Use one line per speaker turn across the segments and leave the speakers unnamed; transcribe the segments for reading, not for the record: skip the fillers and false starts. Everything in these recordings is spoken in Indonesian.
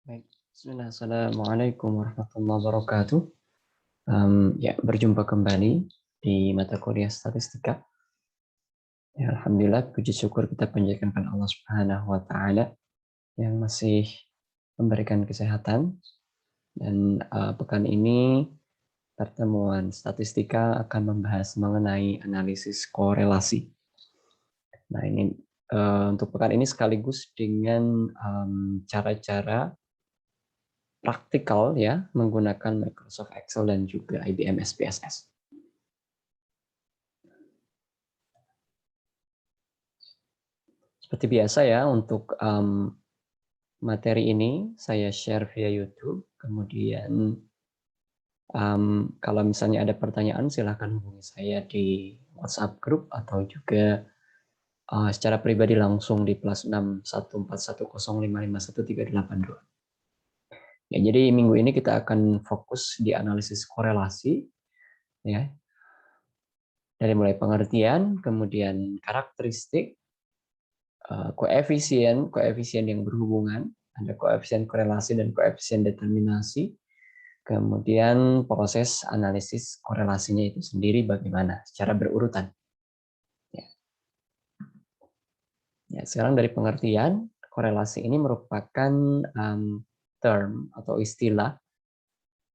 Baik, Bismillah. Assalamualaikum warahmatullahi wabarakatuh. Ya, berjumpa kembali di mata kuliah statistika. Ya, Alhamdulillah, puji syukur kita panjatkan kepada Allah Subhanahu wa Ta'ala yang masih memberikan kesehatan. Dan pekan ini pertemuan statistika akan membahas mengenai analisis korelasi. Nah, ini untuk pekan ini sekaligus dengan cara-cara praktikal ya menggunakan Microsoft Excel dan juga IBM SPSS. Seperti biasa ya untuk materi ini saya share via YouTube. Kemudian kalau misalnya ada pertanyaan silahkan hubungi saya di WhatsApp group atau juga secara pribadi langsung di +614105513882. Ya, jadi minggu ini kita akan fokus di analisis korelasi ya. Dari mulai pengertian, kemudian karakteristik, koefisien yang berhubungan, ada koefisien korelasi dan koefisien determinasi, kemudian proses analisis korelasinya itu sendiri bagaimana, secara berurutan. Ya, sekarang dari pengertian, korelasi ini merupakan term atau istilah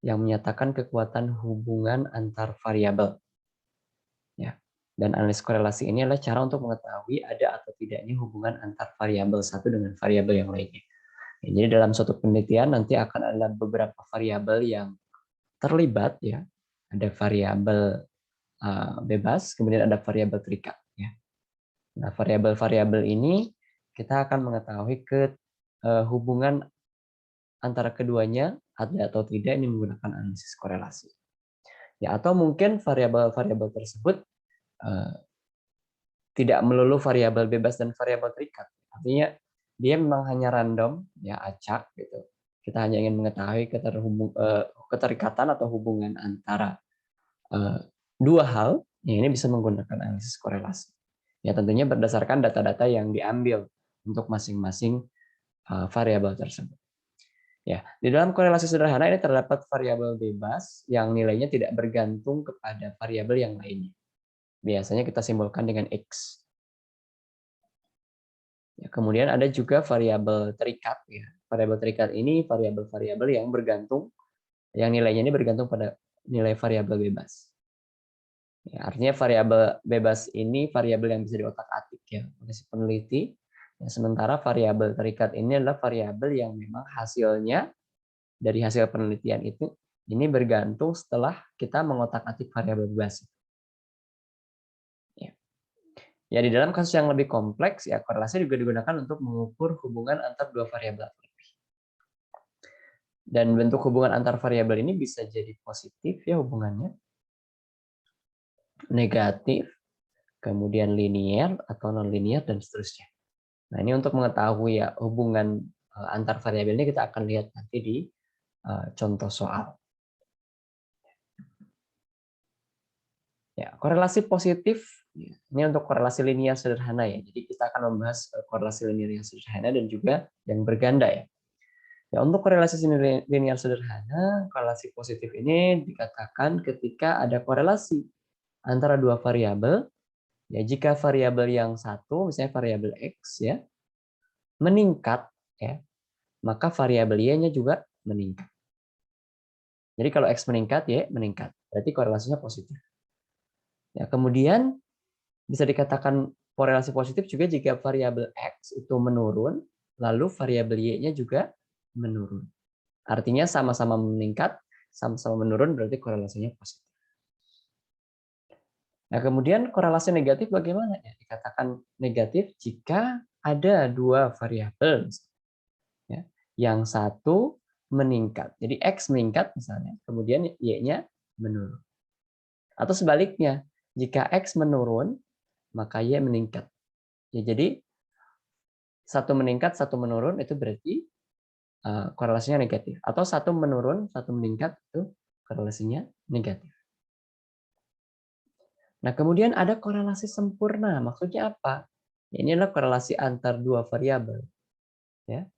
yang menyatakan kekuatan hubungan antar variabel. Ya. Dan analisis korelasi ini adalah cara untuk mengetahui ada atau tidaknya hubungan antar variabel satu dengan variabel yang lainnya. Ya, jadi dalam suatu penelitian nanti akan ada beberapa variabel yang terlibat ya. Ada variabel bebas, kemudian ada variabel terikat ya. Nah, variabel-variabel ini kita akan mengetahui hubungan antara keduanya ada atau tidak ini menggunakan analisis korelasi. Ya, atau mungkin variabel-variabel tersebut tidak melulu variabel bebas dan variabel terikat. Artinya dia memang hanya random, ya acak gitu. Kita hanya ingin mengetahui keterikatan atau hubungan antara dua hal, ya ini bisa menggunakan analisis korelasi. Ya tentunya berdasarkan data-data yang diambil untuk masing-masing variabel tersebut. Ya, di dalam korelasi sederhana ini terdapat variabel bebas yang nilainya tidak bergantung kepada variabel yang lainnya. Biasanya kita simbolkan dengan X. Ya, kemudian ada juga variabel terikat. Ya. Variabel terikat ini variabel-variabel yang bergantung, yang nilainya ini bergantung pada nilai variabel bebas. Ya, artinya variabel bebas ini variabel yang bisa diotak-atik ya oleh si peneliti. Ya, sementara variabel terikat ini adalah variabel yang memang hasilnya dari hasil penelitian itu ini bergantung setelah kita mengotak-atik variabel bebas. Ya. Ya, di dalam kasus yang lebih kompleks, ya korelasi juga digunakan untuk mengukur hubungan antar dua variabel. Dan bentuk hubungan antar variabel ini bisa jadi positif ya hubungannya, negatif, kemudian linear atau non-linear dan seterusnya. Nah, ini untuk mengetahui ya hubungan antar variabel ini kita akan lihat nanti di contoh soal. Ya, korelasi positif ini untuk korelasi linear sederhana ya. Jadi kita akan membahas korelasi linear yang sederhana dan juga yang berganda ya. Ya, untuk korelasi linear sederhana, korelasi positif ini dikatakan ketika ada korelasi antara dua variabel. Ya, jika variabel yang satu, misalnya variabel X ya, meningkat ya, maka variabel Y-nya juga meningkat. Jadi kalau X meningkat, Y meningkat. Berarti korelasinya positif. Ya, kemudian bisa dikatakan korelasi positif juga jika variabel X itu menurun, lalu variabel Y-nya juga menurun. Artinya sama-sama meningkat, sama-sama menurun berarti korelasinya positif. Nah, kemudian korelasi negatif bagaimana? Ya, dikatakan negatif jika ada dua variabel. Ya, yang satu meningkat. Jadi X meningkat misalnya, kemudian Y-nya menurun. Atau sebaliknya, jika X menurun, maka Y meningkat. Ya, jadi satu meningkat, satu menurun itu berarti korelasinya negatif. Atau satu menurun, satu meningkat itu korelasinya negatif. Nah, kemudian ada korelasi sempurna. Maksudnya apa? Ini adalah korelasi antar dua variabel. Ya.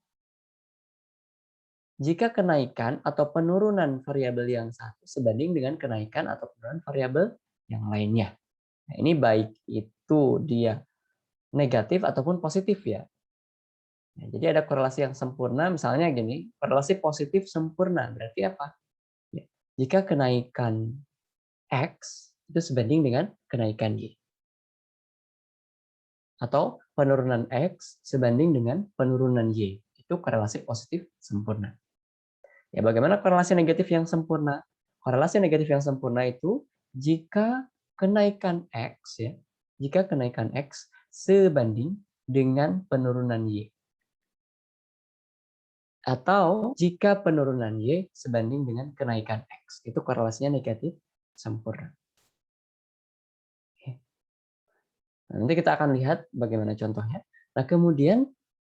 jika kenaikan atau penurunan variabel yang satu sebanding dengan kenaikan atau penurunan variabel yang lainnya. Nah, ini baik itu dia negatif ataupun positif ya. Nah, jadi ada korelasi yang sempurna, misalnya gini, korelasi positif sempurna berarti apa? Ya, jika kenaikan X itu sebanding dengan kenaikan Y. Atau penurunan X sebanding dengan penurunan Y. Itu korelasi positif sempurna. Ya, bagaimana korelasi negatif yang sempurna? Korelasi negatif yang sempurna itu jika kenaikan X ya, jika kenaikan X sebanding dengan penurunan Y. Atau jika penurunan Y sebanding dengan kenaikan X. Itu korelasinya negatif sempurna. Nah, nanti kita akan lihat bagaimana contohnya. Nah, kemudian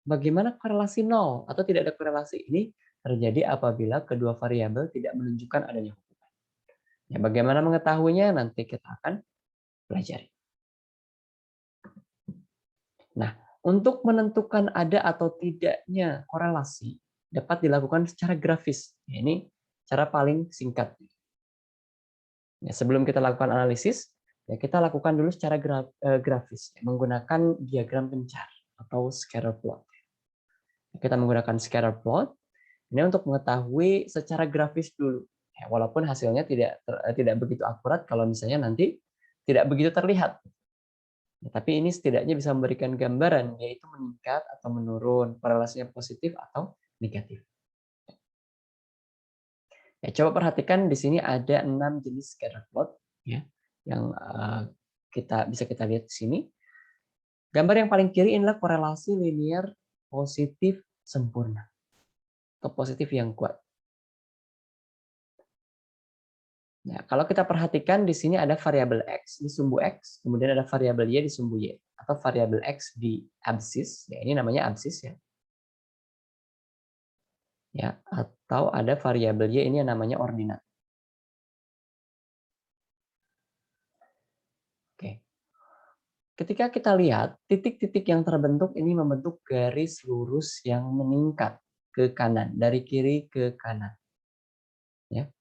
bagaimana korelasi nol atau tidak ada korelasi ini terjadi apabila kedua variabel tidak menunjukkan adanya hubungan. Ya, bagaimana mengetahuinya nanti kita akan pelajari. Nah, untuk menentukan ada atau tidaknya korelasi dapat dilakukan secara grafis. Ya, ini cara paling singkat. Ya, sebelum kita lakukan analisis, ya kita lakukan dulu secara grafis menggunakan diagram pencar atau scatter plot. Kita menggunakan scatter plot ini untuk mengetahui secara grafis dulu. Ya, walaupun hasilnya tidak begitu akurat kalau misalnya nanti tidak begitu terlihat. Ya, tapi ini setidaknya bisa memberikan gambaran yaitu meningkat atau menurun, korelasinya positif atau negatif. Ya, coba perhatikan di sini ada 6 jenis scatter plot ya yang bisa kita lihat di sini. Gambar yang paling kiri inilah korelasi linear positif sempurna atau positif yang kuat. Nah, kalau kita perhatikan di sini ada variabel X di sumbu X, kemudian ada variabel Y di sumbu Y, atau variabel X di absis, ya ini namanya absis ya. Ya, atau ada variabel Y ini yang namanya ordinat. Oke. Ketika kita lihat, titik-titik yang terbentuk ini membentuk garis lurus yang meningkat ke kanan, dari kiri ke kanan. Ya.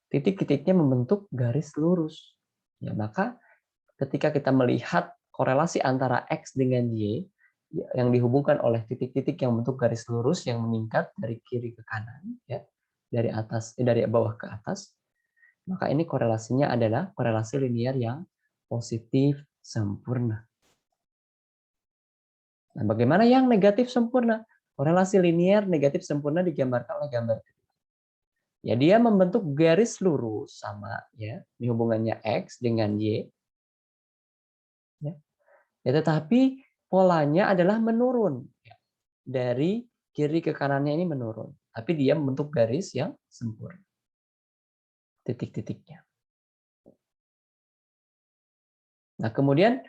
Titik-titiknya membentuk garis lurus. Ya, maka ketika kita melihat korelasi antara X dengan Y yang dihubungkan oleh titik-titik yang bentuk garis lurus yang meningkat dari kiri ke kanan, ya, dari bawah ke atas, maka ini korelasinya adalah korelasi linear yang positif sempurna. Nah, bagaimana yang negatif sempurna? Korelasi linear negatif sempurna digambarkan oleh gambar. Ya, dia membentuk garis lurus sama ya, di hubungannya X dengan Y. Ya. Ya, tetapi polanya adalah menurun. Ya. Dari kiri ke kanannya ini menurun. Tapi dia membentuk garis yang sempurna. Titik-titiknya. Nah, kemudian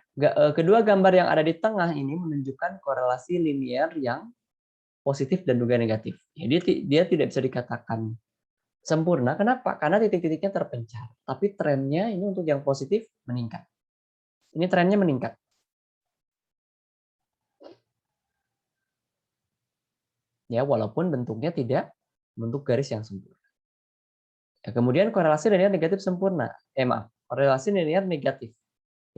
kedua gambar yang ada di tengah ini menunjukkan korelasi linear yang positif dan juga negatif. Jadi dia tidak bisa dikatakan sempurna. Kenapa? Karena titik-titiknya terpencar. Tapi trennya ini untuk yang positif meningkat. Ini trennya meningkat. Ya, walaupun bentuknya tidak bentuk garis yang sempurna. Ya, kemudian korelasi linear negatif sempurna. Korelasi linear negatif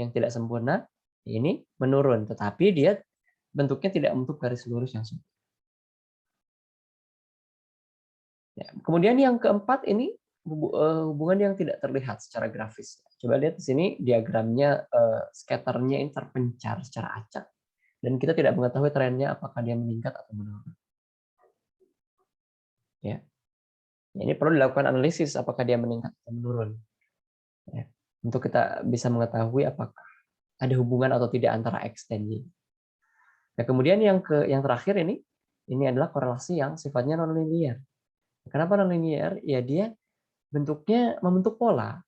yang tidak sempurna ini menurun, tetapi dia bentuknya tidak bentuk garis lurus yang sempurna. Ya, kemudian yang keempat ini hubungan yang tidak terlihat secara grafis. Coba lihat di sini diagramnya scatternya ini terpencar secara acak dan kita tidak mengetahui trennya apakah dia meningkat atau menurun. Ya. Ini perlu dilakukan analisis apakah dia meningkat atau menurun. Ya. Untuk kita bisa mengetahui apakah ada hubungan atau tidak antara X dan Y. Nah, kemudian yang terakhir ini adalah korelasi yang sifatnya nonlinear. Kenapa nonlinear? Ya dia bentuknya membentuk pola,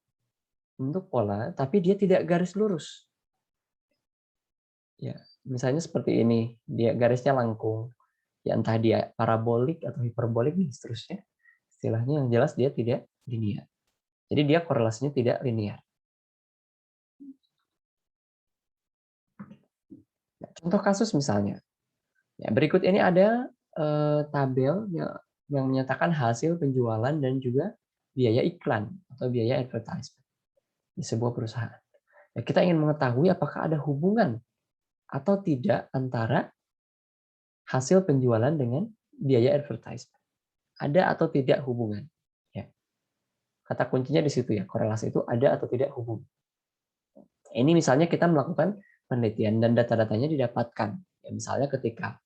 tapi dia tidak garis lurus. Ya, misalnya seperti ini, dia garisnya langkung. Ya entah dia parabolik atau hiperbolik dan seterusnya. Istilahnya yang jelas dia tidak linear. Jadi dia korelasinya tidak linear. Nah, contoh kasus misalnya. Ya, berikut ini ada tabel yang menyatakan hasil penjualan dan juga biaya iklan atau biaya advertisement di sebuah perusahaan. Ya, kita ingin mengetahui apakah ada hubungan atau tidak antara hasil penjualan dengan biaya advertisement. Ada atau tidak hubungan. Ya. Kata kuncinya di situ ya, korelasi itu ada atau tidak hubungan. Ini misalnya kita melakukan penelitian dan data-datanya didapatkan. Ya, misalnya ketika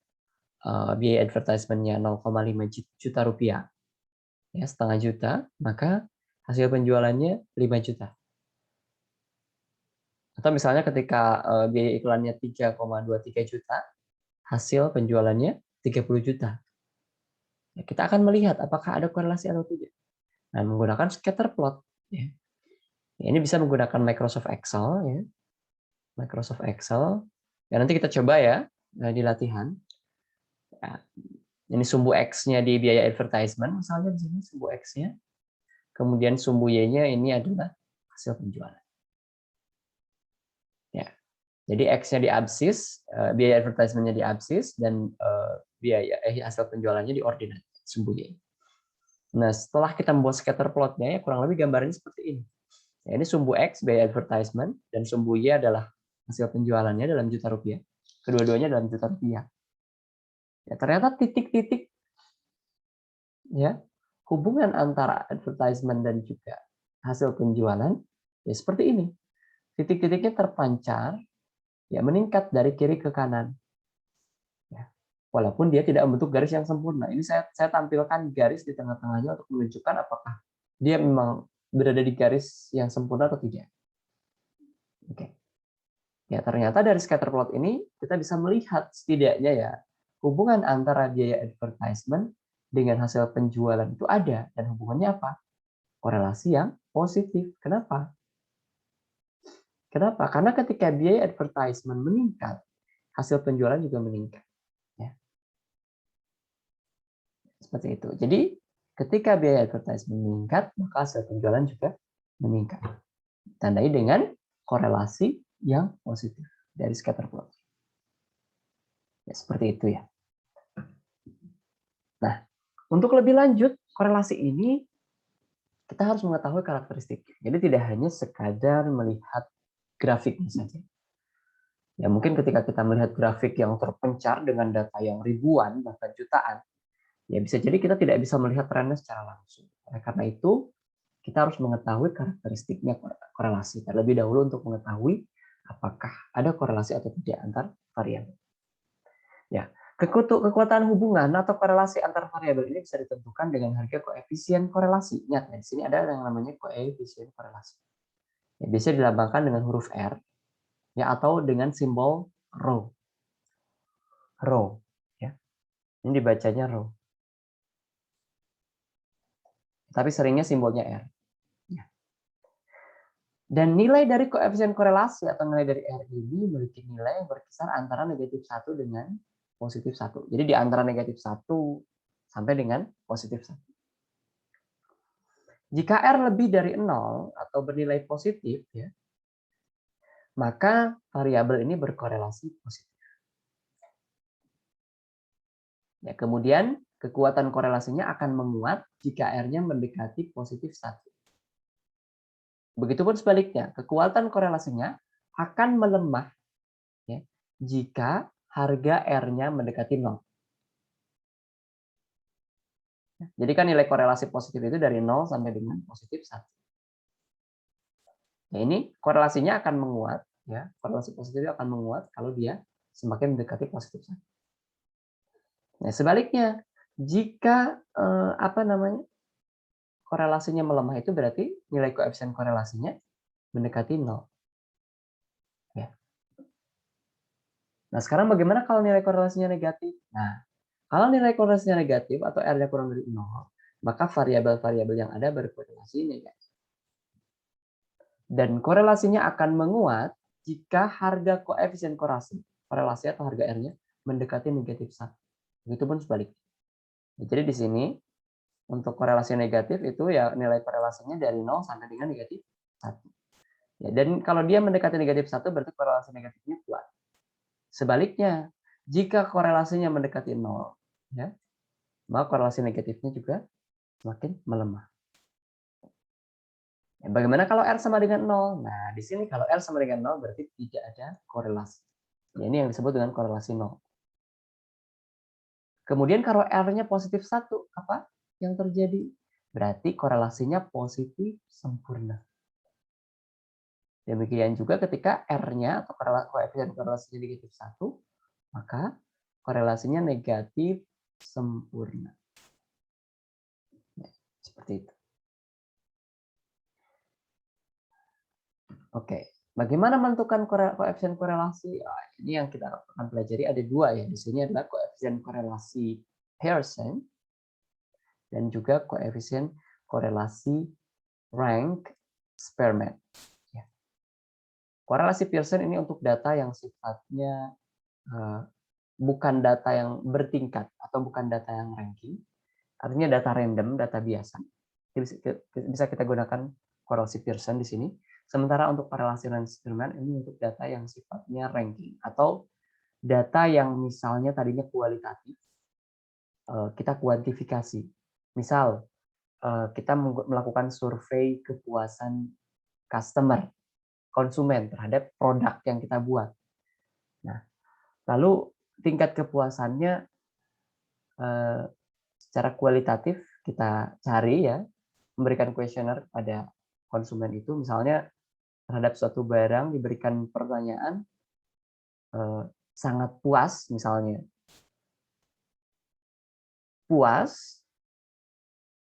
biaya advertisement-nya 0,5 juta rupiah, ya, setengah juta, maka hasil penjualannya 5 juta. Atau misalnya ketika biaya iklannya 3,23 juta, hasil penjualannya 30 juta. Ya, kita akan melihat apakah ada korelasi atau tidak. Nah, menggunakan scatter plot. Ya. Ini bisa menggunakan Microsoft Excel. Ya. Microsoft Excel. Ya, nanti kita coba ya di latihan. Ya, ini sumbu X-nya di biaya advertisement, misalnya di sini sumbu X-nya. Kemudian sumbu Y-nya ini adalah hasil penjualan. Ya. Jadi X-nya diabsis, biaya advertisement-nya diabsis, dan biaya hasil penjualannya diordinat, sumbu Y. Nah, setelah kita membuat scatter plot-nya, ya kurang lebih gambarnya seperti ini. Ya, ini sumbu X, biaya advertisement, dan sumbu Y adalah hasil penjualannya dalam juta rupiah. Kedua-duanya dalam juta rupiah. Ya, ternyata titik-titik ya hubungan antara advertisement dan juga hasil penjualan ya seperti ini. Titik-titiknya terpancar, ya meningkat dari kiri ke kanan. Ya. Walaupun dia tidak membentuk garis yang sempurna. Ini saya tampilkan garis di tengah-tengahnya untuk menunjukkan apakah dia memang berada di garis yang sempurna atau tidak. Oke. Ya, ternyata dari scatter plot ini kita bisa melihat setidaknya ya hubungan antara biaya advertisement dengan hasil penjualan itu ada, dan hubungannya apa? Korelasi yang positif. Kenapa? Kenapa? Karena ketika biaya advertisement meningkat, hasil penjualan juga meningkat. Ya. Seperti itu. Jadi ketika biaya advertisement meningkat, maka hasil penjualan juga meningkat. Tandai dengan korelasi yang positif dari scatter plot. Ya, seperti itu ya. Nah, untuk lebih lanjut, korelasi ini kita harus mengetahui karakteristiknya. Jadi tidak hanya sekadar melihat grafiknya saja. Ya, mungkin ketika kita melihat grafik yang terpencar dengan data yang ribuan, bahkan jutaan, ya bisa jadi kita tidak bisa melihat trennya secara langsung. Karena itu, kita harus mengetahui karakteristiknya korelasi terlebih dahulu untuk mengetahui apakah ada korelasi atau tidak antar variabel. Ya, kekuatan hubungan atau korelasi antar variabel ini bisa ditentukan dengan harga koefisien korelasi. Ingat, di sini ada yang namanya koefisien korelasi. Ya, biasanya dilambangkan dengan huruf R, ya, atau dengan simbol rho. Rho, ya. Ini dibacanya rho. Tapi seringnya simbolnya R. Ya. Dan nilai dari koefisien korelasi atau nilai dari R ini memiliki nilai yang berkisar antara negatif 1 dengan positif 1. Jadi di antara negatif 1 sampai dengan positif 1. Jika R lebih dari 0 atau bernilai positif, ya, maka variabel ini berkorelasi positif. Ya, kemudian kekuatan korelasinya akan menguat jika R-nya mendekati positif 1. Begitupun sebaliknya, kekuatan korelasinya akan melemah ya, jika harga R-nya mendekati 0. Jadi kan nilai korelasi positif itu dari 0 sampai dengan positif 1. Nah, ini korelasinya akan menguat, ya. Korelasi positif akan menguat kalau dia semakin mendekati positif 1. Nah, sebaliknya, jika korelasinya melemah itu berarti nilai koefisien korelasinya mendekati 0. Ya. Nah, sekarang bagaimana kalau nilai korelasinya negatif? Nah, kalau nilai korelasinya negatif atau R-nya kurang dari 0, maka variabel-variabel yang ada berkorelasi negatif. Dan korelasinya akan menguat jika harga koefisien korelasi atau harga R-nya mendekati negatif 1. Begitupun sebaliknya. Jadi di sini untuk korelasi negatif itu ya nilai korelasinya dari 0 sampai dengan negatif 1. Ya, dan kalau dia mendekati negatif 1 berarti korelasi negatifnya kuat. Sebaliknya, jika korelasinya mendekati 0, ya, maka korelasi negatifnya juga semakin melemah. Bagaimana kalau R sama dengan 0? Nah, di sini kalau R sama dengan 0 berarti tidak ada korelasi. Ya, ini yang disebut dengan korelasi 0. Kemudian kalau R-nya positif 1, apa yang terjadi? Berarti korelasinya positif sempurna. Demikian juga ketika R-nya atau koefisien korelasinya negatif 1, maka korelasinya negatif sempurna. Ya, seperti itu. Oke, bagaimana menentukan koefisien korelasi? Ini yang kita akan pelajari ada dua ya. Di sini adalah koefisien korelasi Pearson dan juga koefisien korelasi Rank-Spearman. Ya. Korelasi Pearson ini untuk data yang sifatnya bukan data yang bertingkat atau bukan data yang ranking, artinya data random, data biasa. Bisa kita gunakan korelasi Pearson di sini. Sementara untuk korelasi Rank-Spearman ini untuk data yang sifatnya ranking atau data yang misalnya tadinya kualitatif, kita kuantifikasi. Misal, kita melakukan survei kepuasan customer, konsumen terhadap produk yang kita buat. Nah, lalu tingkat kepuasannya secara kualitatif kita cari ya, memberikan kuesioner pada konsumen itu, misalnya terhadap suatu barang diberikan pertanyaan sangat puas misalnya, puas,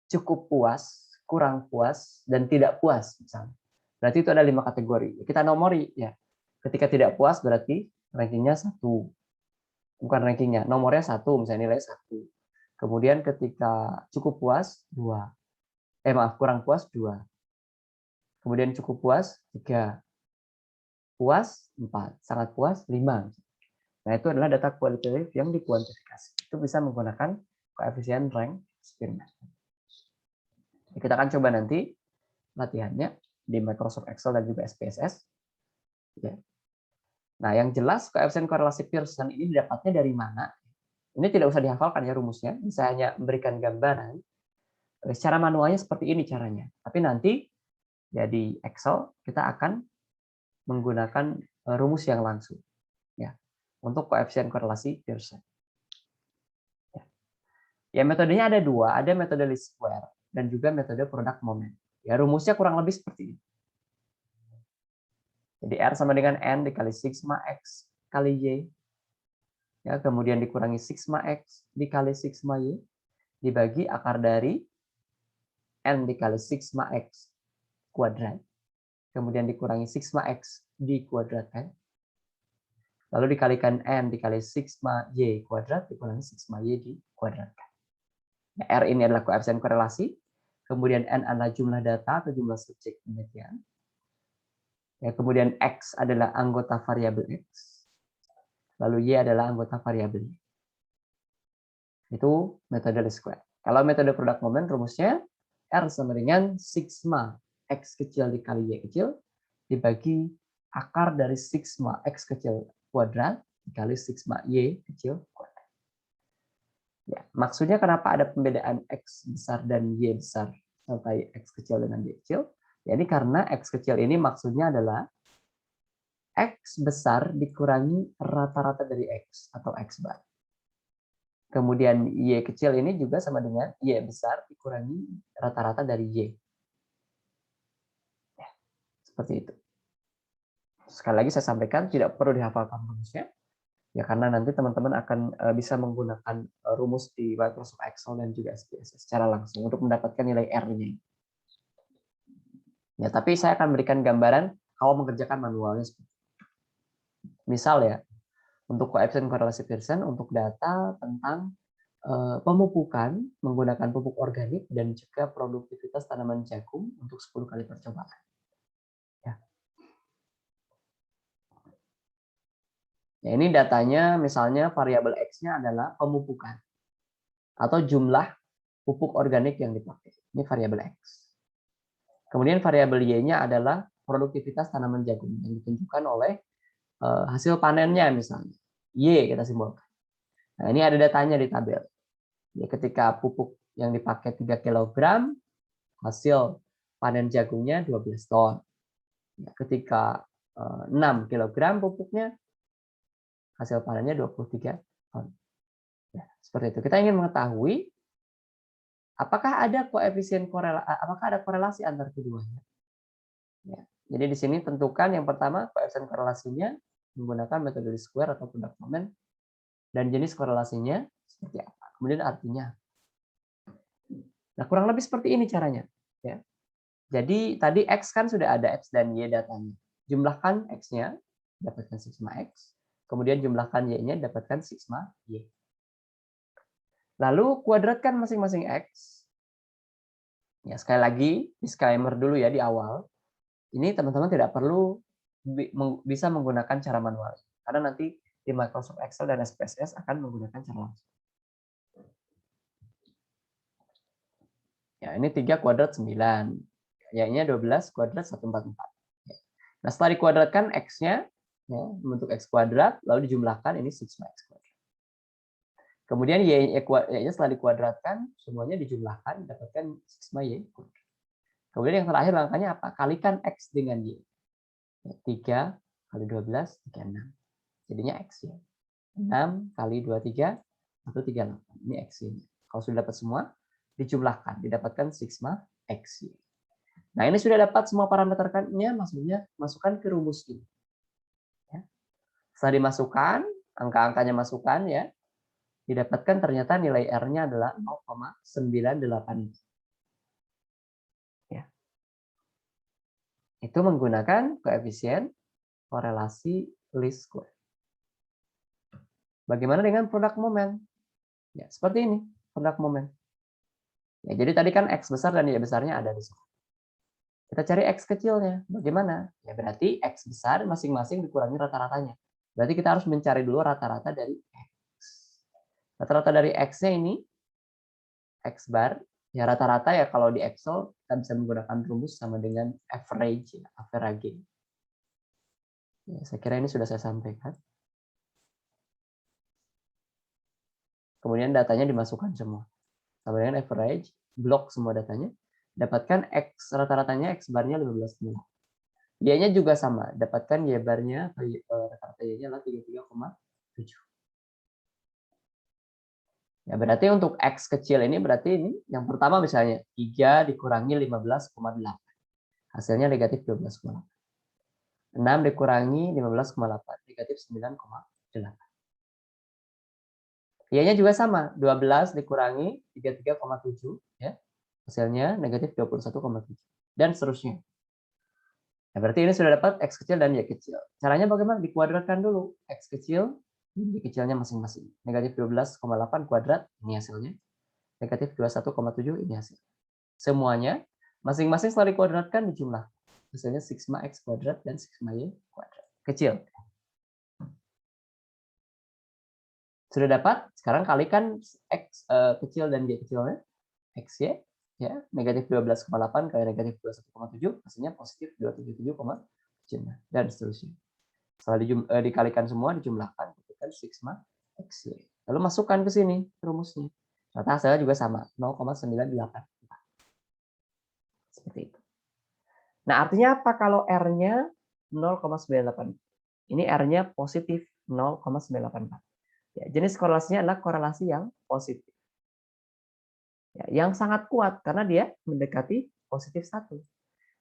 cukup puas, kurang puas, dan tidak puas misalnya. Berarti itu ada 5 kategori. Kita nomori ya. Ketika tidak puas berarti rankingnya 1. Bukan rankingnya, nomornya 1, misalnya nilai 1. Kemudian ketika cukup puas 2. Kurang puas 2. Kemudian cukup puas 3. Puas 4, sangat puas 5. Nah, itu adalah data kualitatif yang dikuantifikasi. Itu bisa menggunakan koefisien Rank-Spearman. Kita akan coba nanti latihannya di Microsoft Excel dan juga SPSS. Ya. Nah, yang jelas koefisien korelasi Pearson ini didapatnya dari mana? Ini tidak usah dihafalkan ya rumusnya, bisa hanya memberikan gambaran. Secara manualnya seperti ini caranya. Tapi nanti ya di Excel kita akan menggunakan rumus yang langsung ya untuk koefisien korelasi Pearson. Ya, metodenya ada dua, ada metode least square dan juga metode product moment. Ya, rumusnya kurang lebih seperti ini. Jadi R sama dengan N dikali sigma X kali Y. Ya, kemudian dikurangi sigma X dikali sigma Y dibagi akar dari N dikali sigma X kuadrat. Kemudian dikurangi sigma X dikuadratkan. Lalu dikalikan N dikali sigma Y kuadrat dikurangi sigma Y dikuadratkan. R ini adalah koefisien korelasi. Kemudian N adalah jumlah data atau jumlah subjek penelitian. Ya, kemudian X adalah anggota variabel X. Lalu Y adalah anggota variabel Y. Itu metode least square. Kalau metode product moment rumusnya R sama dengan sigma X kecil dikali Y kecil dibagi akar dari sigma X kecil kuadrat dikali sigma Y kecil kuadrat. Ya, maksudnya kenapa ada pembedaan X besar dan Y besar serta X kecil dengan Y kecil? Ya, ini karena X kecil ini maksudnya adalah X besar dikurangi rata-rata dari X atau X bar. Kemudian Y kecil ini juga sama dengan Y besar dikurangi rata-rata dari Y. Ya, seperti itu. Sekali lagi saya sampaikan, tidak perlu dihafalkan rumusnya. Ya, karena nanti teman-teman akan bisa menggunakan rumus di Microsoft Excel dan juga SPSS secara langsung untuk mendapatkan nilai R-nya. Ya, tapi saya akan berikan gambaran kalau mengerjakan manualnya. Misal ya, untuk koefisien korelasi Pearson untuk data tentang pemupukan menggunakan pupuk organik dan juga produktivitas tanaman jagung untuk 10 kali percobaan. Ya. Ya, ini datanya misalnya variabel X-nya adalah pemupukan atau jumlah pupuk organik yang dipakai. Ini variabel X. Kemudian variabel Y-nya adalah produktivitas tanaman jagung yang ditunjukkan oleh hasil panennya misalnya. Y kita simbolkan. Nah, ini ada datanya di tabel. Ya, ketika pupuk yang dipakai 3 kg, hasil panen jagungnya 12 ton. Ya, ketika 6 kg pupuknya, hasil panennya 23 ton. Ya, seperti itu. Kita ingin mengetahui apakah ada korelasi antar keduanya. Ya. Jadi di sini tentukan yang pertama koefisien korelasinya menggunakan metode least square atau product moment, dan jenis korelasinya seperti apa. Kemudian artinya. Nah, kurang lebih seperti ini caranya. Ya. Jadi tadi X kan sudah ada X dan Y datanya. Jumlahkan X-nya, dapatkan sigma X. Kemudian jumlahkan Y-nya, dapatkan sigma Y. Lalu kuadratkan masing-masing X. Ya, sekali lagi, disclaimer dulu ya di awal. Ini teman-teman tidak perlu bisa menggunakan cara manual. Karena nanti di Microsoft Excel dan SPSS akan menggunakan cara langsung. Ya, ini 3 kuadrat 9. Y-nya 12 kuadrat 144. Nah, setelah dikuadratkan X-nya, ya, membentuk X kuadrat, lalu dijumlahkan, ini sigma X kuadrat. Kemudian Y-nya setelah dikuadratkan, semuanya dijumlahkan, dapatkan sigma Y kuadrat. Kemudian yang terakhir langkahnya apa? Kalikan X dengan Y. 3 kali 12, 36. Jadinya X ya. 6 kali 23, 138. Ini X-nya. Kalau sudah dapat semua, dijumlahkan, didapatkan sigma X. Nah, ini sudah dapat semua parameternya, maksudnya masukkan ke rumus ini. Ya. Setelah dimasukkan, angka-angkanya masukkan ya, didapatkan ternyata nilai R-nya adalah 0,98. Ya. Itu menggunakan koefisien korelasi least square. Bagaimana dengan produk moment? Ya, seperti ini, produk moment. Ya, jadi tadi kan X besar dan Y besarnya ada di sini. Kita cari X kecilnya. Bagaimana? Ya, berarti X besar masing-masing dikurangi rata-ratanya. Berarti kita harus mencari dulu rata-rata dari X. Rata-rata dari X-nya ini, X bar, ya rata-rata ya kalau di Excel, kita bisa menggunakan rumus sama dengan average, ya, average. Ya, saya kira ini sudah saya sampaikan. Kemudian datanya dimasukkan semua. Sama dengan average, blok semua datanya. Dapatkan X rata-ratanya, X barnya 15,8. Y-nya juga sama, dapatkan Y barnya, rata-rata Y-nya adalah 33,7. Ya, berarti untuk X kecil ini berarti ini yang pertama misalnya 3 dikurangi 15,8. Hasilnya negatif 12,8. 6 dikurangi 15,8, negatif 9,8. Y-nya juga sama, 12 dikurangi 33,7 ya. Hasilnya negatif 21,7 dan seterusnya. Nah, berarti ini sudah dapat X kecil dan Y kecil. Caranya bagaimana? Dikuadratkan dulu. X kecil, Y kecilnya masing-masing. Negatif 12,8 kuadrat, ini hasilnya. Negatif 21,7, ini hasilnya. Semuanya, masing-masing setelah dikuadratkan, dijumlah. Hasilnya sigma X kuadrat dan sigma Y kuadrat. Kecil. Sudah dapat? Sekarang kalikan X kecil dan Y kecilnya. X, Y. Ya, negatif 12,8 kali negatif 21,7, hasilnya positif 277,7 dan seterusnya. Setelah dikalikan semua, dijumlahkan, dapatkan sigma X, Y. Lalu masukkan ke sini rumusnya. Ternyata hasilnya juga sama, 0,984. Seperti itu. Nah, artinya apa kalau R-nya 0,98? Ini R-nya positif 0,984. Ya, jenis korelasinya adalah korelasi yang positif. Ya, yang sangat kuat karena dia mendekati positif 1.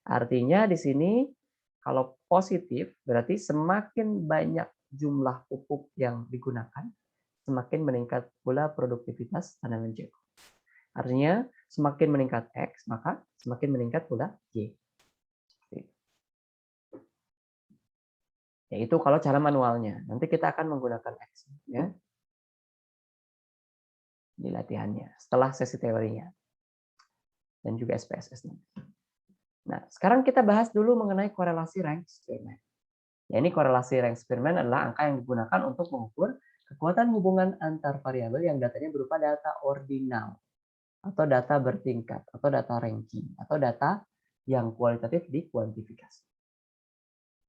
Artinya di sini kalau positif berarti semakin banyak jumlah pupuk yang digunakan, semakin meningkat pula produktivitas tanaman jagung. Artinya semakin meningkat X, maka semakin meningkat pula Y. Yaitu kalau cara manualnya. Nanti kita akan menggunakan X ya di latihannya setelah sesi teorinya dan juga SPSS nanti. Nah, sekarang kita bahas dulu mengenai korelasi rank Spearman. Ya, ini korelasi rank Spearman adalah angka yang digunakan untuk mengukur kekuatan hubungan antar variabel yang datanya berupa data ordinal atau data bertingkat atau data ranking atau data yang kualitatif dikuantifikasi.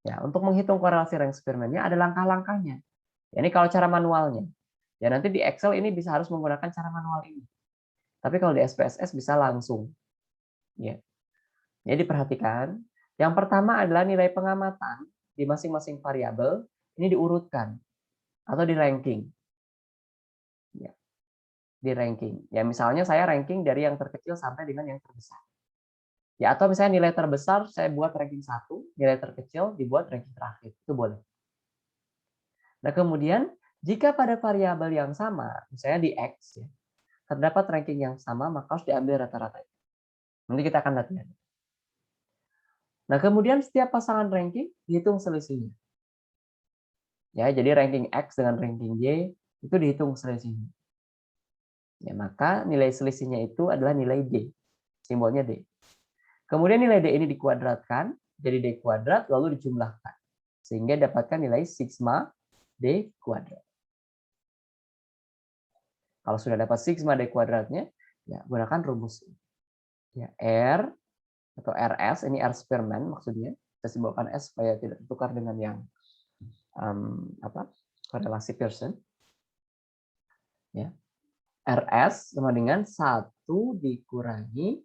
Ya, untuk menghitung korelasi rank Spearman-nya ada langkah-langkahnya. Ya, ini kalau cara manualnya. Ya nanti di Excel ini bisa harus menggunakan cara manual ini. Tapi kalau di SPSS bisa langsung. Ya. Jadi diperhatikan. Yang pertama adalah nilai pengamatan di masing-masing variabel ini diurutkan atau di ranking. Ya, di ranking. Ya misalnya saya ranking dari yang terkecil sampai dengan yang terbesar. Ya atau misalnya nilai terbesar saya buat ranking 1, nilai terkecil dibuat ranking terakhir. Itu boleh. Nah, kemudian jika pada variabel yang sama, misalnya di X ya, terdapat ranking yang sama, maka harus diambil rata-rata. Nanti kita akan latihan. Nah, kemudian setiap pasangan ranking dihitung selisihnya. Ya, jadi ranking X dengan ranking Y itu dihitung selisihnya. Ya, maka nilai selisihnya itu adalah nilai D. Simbolnya D. Kemudian nilai D ini dikuadratkan jadi D kuadrat lalu dijumlahkan. Sehingga dapatkan nilai sigma D kuadrat. Kalau sudah dapat sigma D kuadratnya, ya gunakan rumus. Ya, R atau RS, ini R Spearman maksudnya. Kita simbolkan S supaya tidak tertukar dengan yang korelasi Pearson. Ya. RS sama dengan 1 dikurangi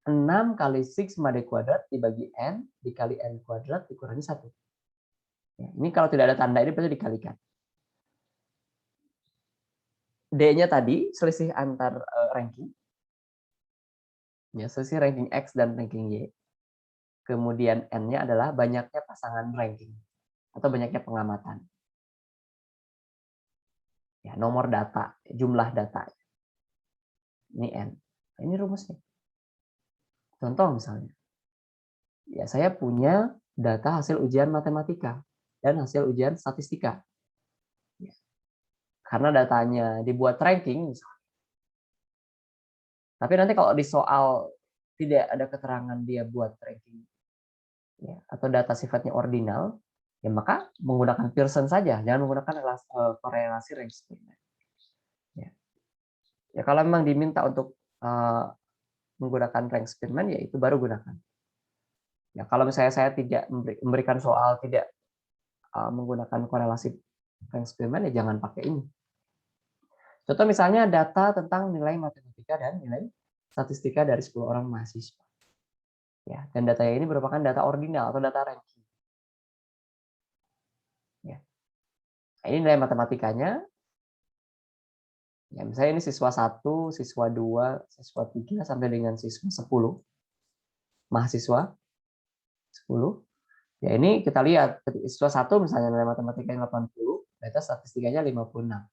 6 kali sigma D kuadrat dibagi N dikali N kuadrat dikurangi 1. Ya, ini kalau tidak ada tanda ini berarti dikalikan. D-nya tadi selisih antar ranking. Ya, selisih ranking X dan ranking Y. Kemudian N-nya adalah banyaknya pasangan ranking atau banyaknya pengamatan. Ya, nomor data, jumlah data. Ini N. Nah, ini rumusnya. Contoh misalnya. Ya, saya punya data hasil ujian matematika dan hasil ujian statistika. Ya. Karena datanya dibuat ranking misalnya. Tapi nanti kalau di soal tidak ada keterangan dia buat ranking ya, atau data sifatnya ordinal, ya maka menggunakan Pearson saja, jangan menggunakan korelasi rank Spearman. Ya. Ya kalau memang diminta untuk menggunakan rank Spearman, ya itu baru gunakan. Ya kalau misalnya saya tidak memberikan soal tidak menggunakan korelasi rank Spearman, ya jangan pakai ini. Contoh misalnya data tentang nilai matematika dan nilai statistika dari 10 orang mahasiswa. Ya, dan data ini merupakan data ordinal atau data ranking. Ya. Nah, ini nilai matematikanya. Ya, misalnya ini siswa 1, siswa 2, siswa 3 sampai dengan siswa 10. Mahasiswa 10. Ya, ini kita lihat siswa 1 misalnya nilai matematikanya 80, data statistikanya 56.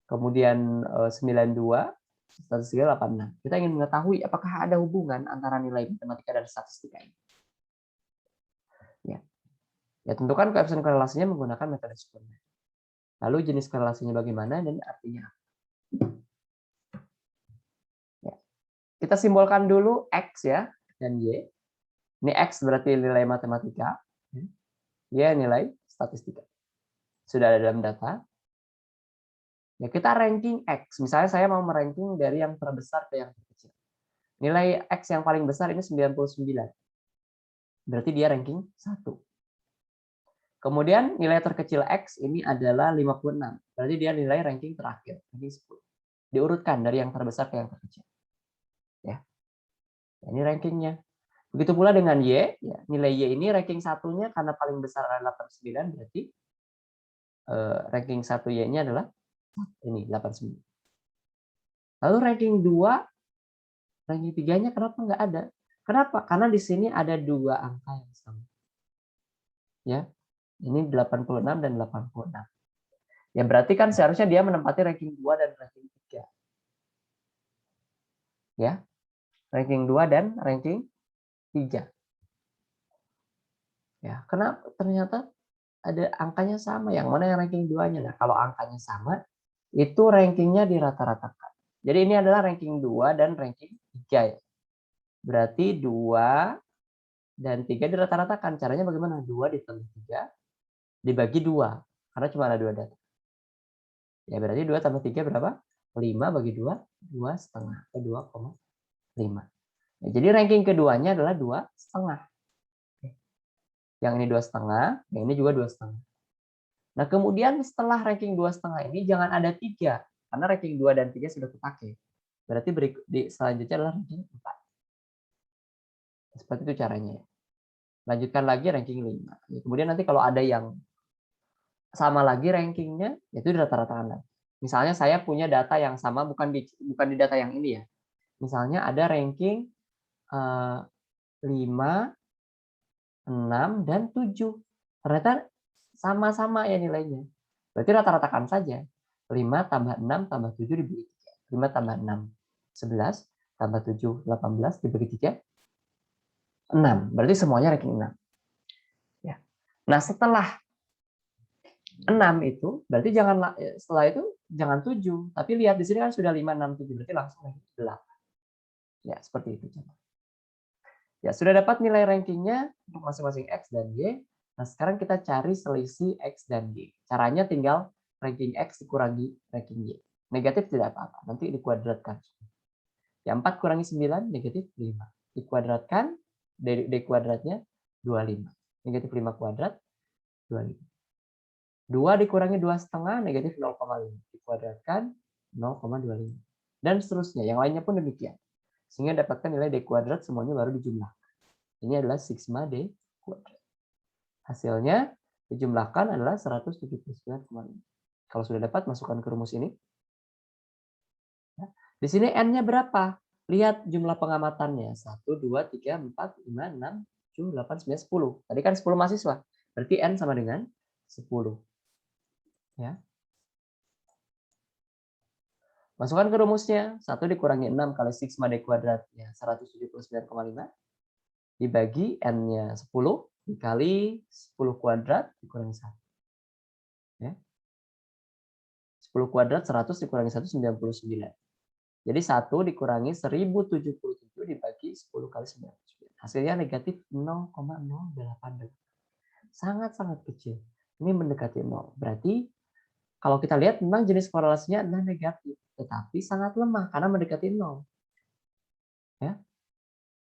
Kemudian 92, statistikanya 86. Kita ingin mengetahui apakah ada hubungan antara nilai matematika dan statistika ini. Ya. Ya, tentukan koefisien korelasinya menggunakan metode Spearman. Lalu jenis korelasinya bagaimana dan artinya apa? Ya. Kita simbolkan dulu X ya dan Y. Ini X berarti nilai matematika. Y nilai statistika. Sudah ada dalam data. Ya, kita ranking X. Misalnya saya mau meranking dari yang terbesar ke yang terkecil. Nilai X yang paling besar ini 99. Berarti dia ranking 1. Kemudian nilai terkecil X ini adalah 56. Berarti dia nilai ranking terakhir. Ranking 10. Diurutkan dari yang terbesar ke yang terkecil. Ya. Ini rankingnya. Begitu pula dengan Y. Ya, nilai Y ini ranking satunya karena paling besar adalah 89. Berarti ranking 1 Y-nya adalah ini 89. Lalu ranking 2, ranking 3-nya kenapa nggak ada? Kenapa? Karena di sini ada 2 angka yang sama. Ya. Ini 86 dan 86. Ya berarti kan seharusnya dia menempati ranking 2 dan ranking 3. Ya. Ranking 2 dan ranking 3. Ya, kenapa ternyata ada angkanya sama. Yang mana yang ranking 2-nya? Nah, kalau angkanya sama, itu rankingnya dirata-ratakan. Jadi ini adalah ranking 2 dan ranking 3 ya. Berarti 2 dan 3 dirata-ratakan. Caranya bagaimana? 2 ditambah 3 dibagi 2. Karena cuma ada 2 data. Ya berarti 2 tambah 3 berapa? 5 bagi 2, 2,5 atau 2,5. Ya, jadi ranking keduanya adalah 2,5. Yang ini 2,5, yang ini juga 2,5. Nah, kemudian setelah ranking 2,5 ini jangan ada 3, karena ranking 2 dan 3 sudah kepakai. Berarti selanjutnya adalah ranking 4. Seperti itu caranya. Lanjutkan lagi ranking 5. Kemudian nanti kalau ada yang sama lagi rankingnya, itu dirata-ratakan lagi. Misalnya saya punya data yang sama, bukan di data yang ini ya. Misalnya ada ranking 5, 6, dan 7. Ternyata sama-sama ya nilainya. Berarti rata-ratakan saja. 5 tambah 6 tambah 7 dibagi 3. 5 tambah 6, 11. Tambah 7, 18. Dibagi 3, 6. Berarti semuanya ranking 6. Ya. Nah, setelah 6 itu, berarti setelah itu jangan 7. Tapi lihat di sini kan sudah 5, 6, 7. Berarti langsung ranking 8. Ya, seperti itu. Ya, sudah dapat nilai rankingnya untuk masing-masing X dan Y. Nah, sekarang kita cari selisih X dan Y. Caranya tinggal ranking X dikurangi ranking Y. Negatif tidak apa-apa, nanti dikuadratkan. Ya, 4 kurangi 9, negatif 5. Dikuadratkan, D kuadratnya 25. Negatif 5 kuadrat, 25. 2 dikurangi 2,5, negatif 0,5. Dikuadratkan, 0,25. Dan seterusnya, yang lainnya pun demikian. Sehingga dapatkan nilai D kuadrat semuanya baru dijumlah. Ini adalah sigma D kuadrat. Hasilnya dijumlahkan adalah 179,5. Kalau sudah dapat, masukkan ke rumus ini. Di sini N-nya berapa? Lihat jumlah pengamatannya. 1, 2, 3, 4, 5, 6, 7, 8, 9, 10. Tadi kan 10 mahasiswa. Berarti N sama dengan 10. Ya. Masukkan ke rumusnya. 1 dikurangi 6 kali sigma D kuadrat. Ya, 179,5. Dibagi N-nya 10. Dikali 10 kuadrat dikurangi 1. Ya. 10 kuadrat 100 dikurangi 1, 99. Jadi 1 dikurangi 1077 dibagi 10 kali 99. Hasilnya negatif 0,088. Sangat-sangat kecil. Ini mendekati 0. Berarti kalau kita lihat memang jenis korelasinya adalah negatif. Tetapi sangat lemah karena mendekati 0.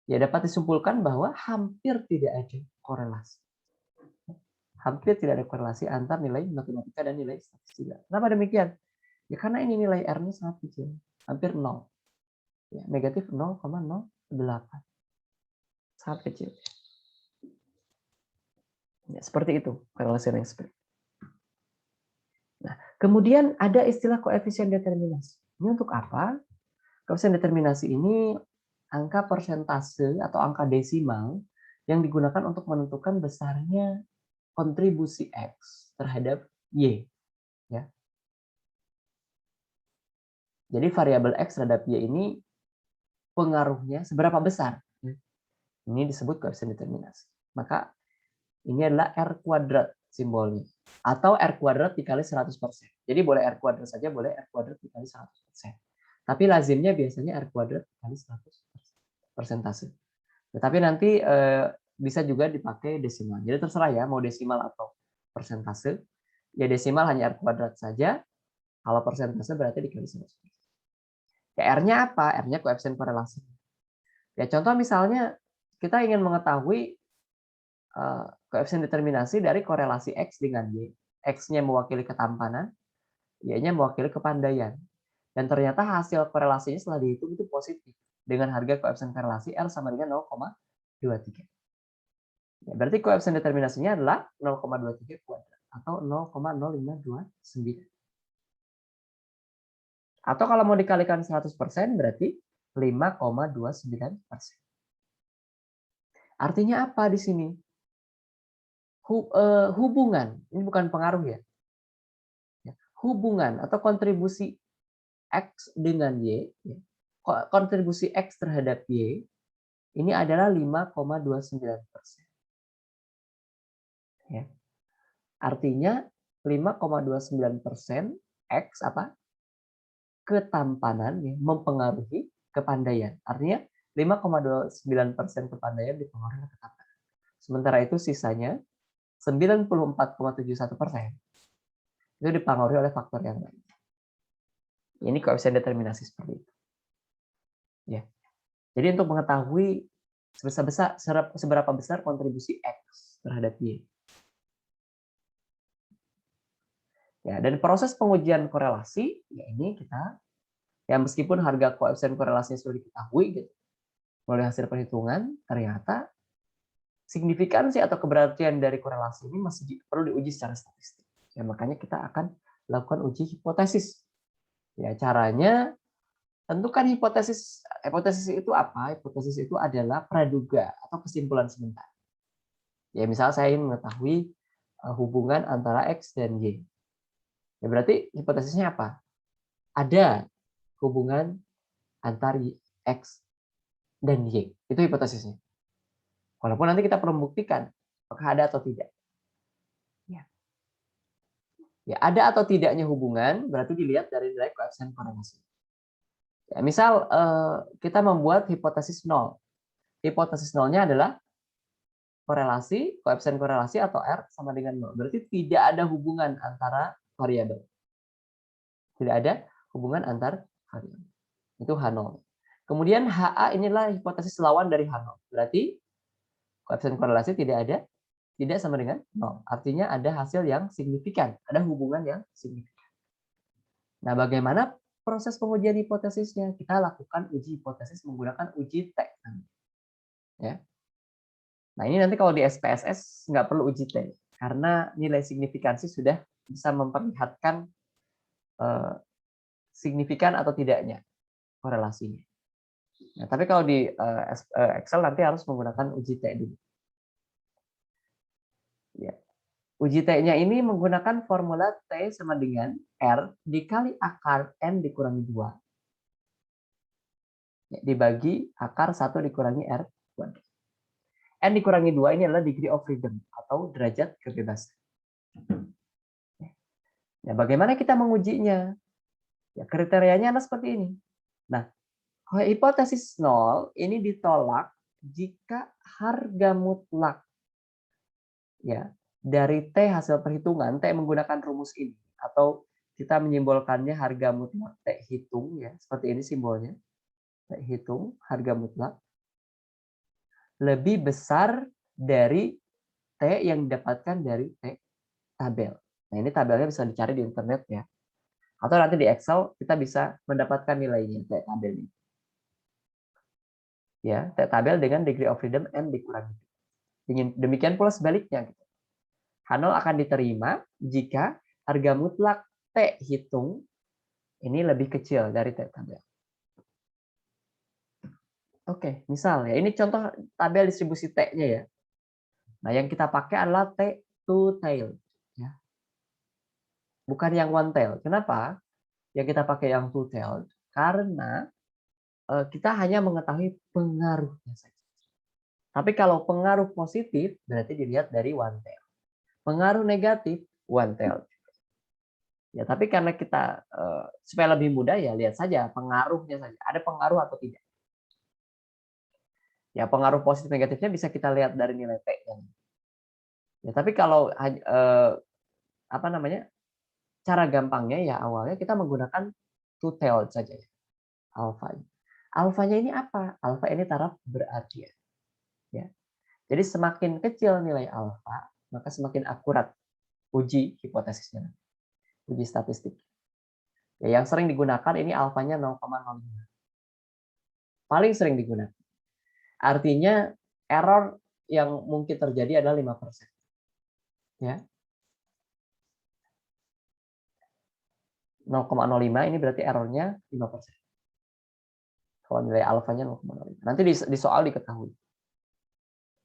Ya, dapat disimpulkan bahwa hampir tidak ada korelasi. Hampir tidak ada korelasi antar nilai matematika dan nilai statistika. Kenapa demikian? Ya karena ini nilai R-nya sangat kecil. Hampir 0. Ya, negatif 0,08. Sangat kecil. Ya, seperti itu korelasi rank spread. Nah, kemudian ada istilah koefisien determinasi. Ini untuk apa? Koefisien determinasi ini angka persentase atau angka desimal yang digunakan untuk menentukan besarnya kontribusi X terhadap Y. Ya. Jadi variabel X terhadap Y ini pengaruhnya seberapa besar. Ini disebut koefisien determinasi. Maka ini adalah R kuadrat simbolnya. Atau R kuadrat dikali 100%. Jadi boleh R kuadrat saja, boleh R kuadrat dikali 100%. Tapi lazimnya biasanya R kuadrat dikali 100% persentase. Tetapi nanti bisa juga dipakai desimal. Jadi terserah ya, mau desimal atau persentase. Ya desimal hanya R kuadrat saja. Kalau persentase berarti dikali 100%. Ya, R-nya apa? R-nya koefisien korelasi. Ya contoh misalnya kita ingin mengetahui koefisien determinasi dari korelasi X dengan Y. X-nya mewakili ketampanan, Y-nya mewakili kepandaian. Dan ternyata hasil korelasinya setelah dihitung itu positif. Dengan harga koefisien korelasi R sama dengan 0,23. Ya, berarti koefisien determinasinya adalah 0,23 kuadrat atau 0,0529. Atau kalau mau dikalikan 100% berarti 5,29%. Artinya apa di sini? Hubungan, ini bukan pengaruh ya. Hubungan atau kontribusi X dengan Y, kontribusi X terhadap Y, ini adalah 5,29%. Ya. Artinya 5,29% X apa? Ketampanan ya, mempengaruhi kepandaian. Artinya 5,29% kepandaian dipengaruhi oleh ketampanan. Sementara itu sisanya 94,71% itu dipengaruhi oleh faktor yang lain. Ini koefisien determinasi seperti itu. Ya. Jadi untuk mengetahui seberapa besar kontribusi X terhadap Y. Ya, dan proses pengujian korelasi, ya ini kita, ya meskipun harga koefisien korelasinya sudah diketahui gitu, melalui hasil perhitungan, ternyata signifikansi atau keberartian dari korelasi ini masih perlu diuji secara statistik. Ya, makanya kita akan lakukan uji hipotesis. Ya, caranya tentukan hipotesis. Hipotesis itu apa? Hipotesis itu adalah praduga atau kesimpulan sementara. Ya, misal saya ingin mengetahui hubungan antara X dan Y. Ya, berarti hipotesisnya apa? Ada hubungan antara X dan Y. Itu hipotesisnya. Walaupun nanti kita perlu membuktikan apakah ada atau tidak. Ya. Ya, ada atau tidaknya hubungan berarti dilihat dari nilai koefisien korelasi. Ya, misal kita membuat hipotesis nol. Hipotesis nolnya adalah korelasi, koefisien korelasi atau R sama dengan nol. Berarti tidak ada hubungan antara variabel. Tidak ada hubungan antar variabel. Itu H0. Kemudian HA inilah hipotesis lawan dari H0. Berarti koefisien korelasi tidak ada, tidak sama dengan 0. Artinya ada hasil yang signifikan, ada hubungan yang signifikan. Nah, bagaimana proses pengujian hipotesisnya? Kita lakukan uji hipotesis menggunakan uji T. Ya. Nah, ini nanti kalau di SPSS nggak perlu uji T, karena nilai signifikansi sudah bisa memperlihatkan signifikan atau tidaknya korelasinya. Nah, tapi kalau di Excel nanti harus menggunakan uji T dulu. Ya. Uji T-nya ini menggunakan formula T sama dengan R dikali akar N dikurangi 2. Ya, dibagi akar 1 dikurangi R. N dikurangi 2 ini adalah degree of freedom atau derajat kebebasan. Ya, bagaimana kita mengujinya? Ya, kriterianya adalah seperti ini. Nah, hipotesis 0 ini ditolak jika harga mutlak ya dari T hasil perhitungan, T menggunakan rumus ini atau kita menyimbolkannya harga mutlak T hitung ya, seperti ini simbolnya. T hitung harga mutlak lebih besar dari T yang didapatkan dari T tabel. Nah, ini tabelnya bisa dicari di internet ya. Atau nanti di Excel kita bisa mendapatkan nilainya T tabel ini. Ya, T tabel dengan degree of freedom N dikurangi. Demikian pula sebaliknya. H0 akan diterima jika harga mutlak T hitung ini lebih kecil dari T tabel. Oke, misal ya, ini contoh tabel distribusi T-nya ya. Nah, yang kita pakai adalah T two tail. Ya. Bukan yang one tail. Kenapa? Yang kita pakai yang two tail? Karena kita hanya mengetahui pengaruhnya saja. Tapi kalau pengaruh positif, berarti dilihat dari one tail. Pengaruh negatif, one tail. Ya, tapi karena kita supaya lebih mudah ya lihat saja pengaruhnya saja. Ada pengaruh atau tidak? Ya, pengaruh positif negatifnya bisa kita lihat dari nilai T-nya. Ya, tapi kalau apa namanya? Cara gampangnya ya awalnya kita menggunakan two tailed saja ya. Alfa. Alfanya ini apa? Alfa ini taraf berarti ya. Jadi semakin kecil nilai alfa, maka semakin akurat uji hipotesisnya. Uji statistik. Ya, yang sering digunakan ini alfanya 0,05. Paling sering digunakan. Artinya error yang mungkin terjadi adalah 5%. Ya. 0,05 ini berarti errornya 5%. Kalau nilai alfanya 0,05. Nanti di soal diketahui.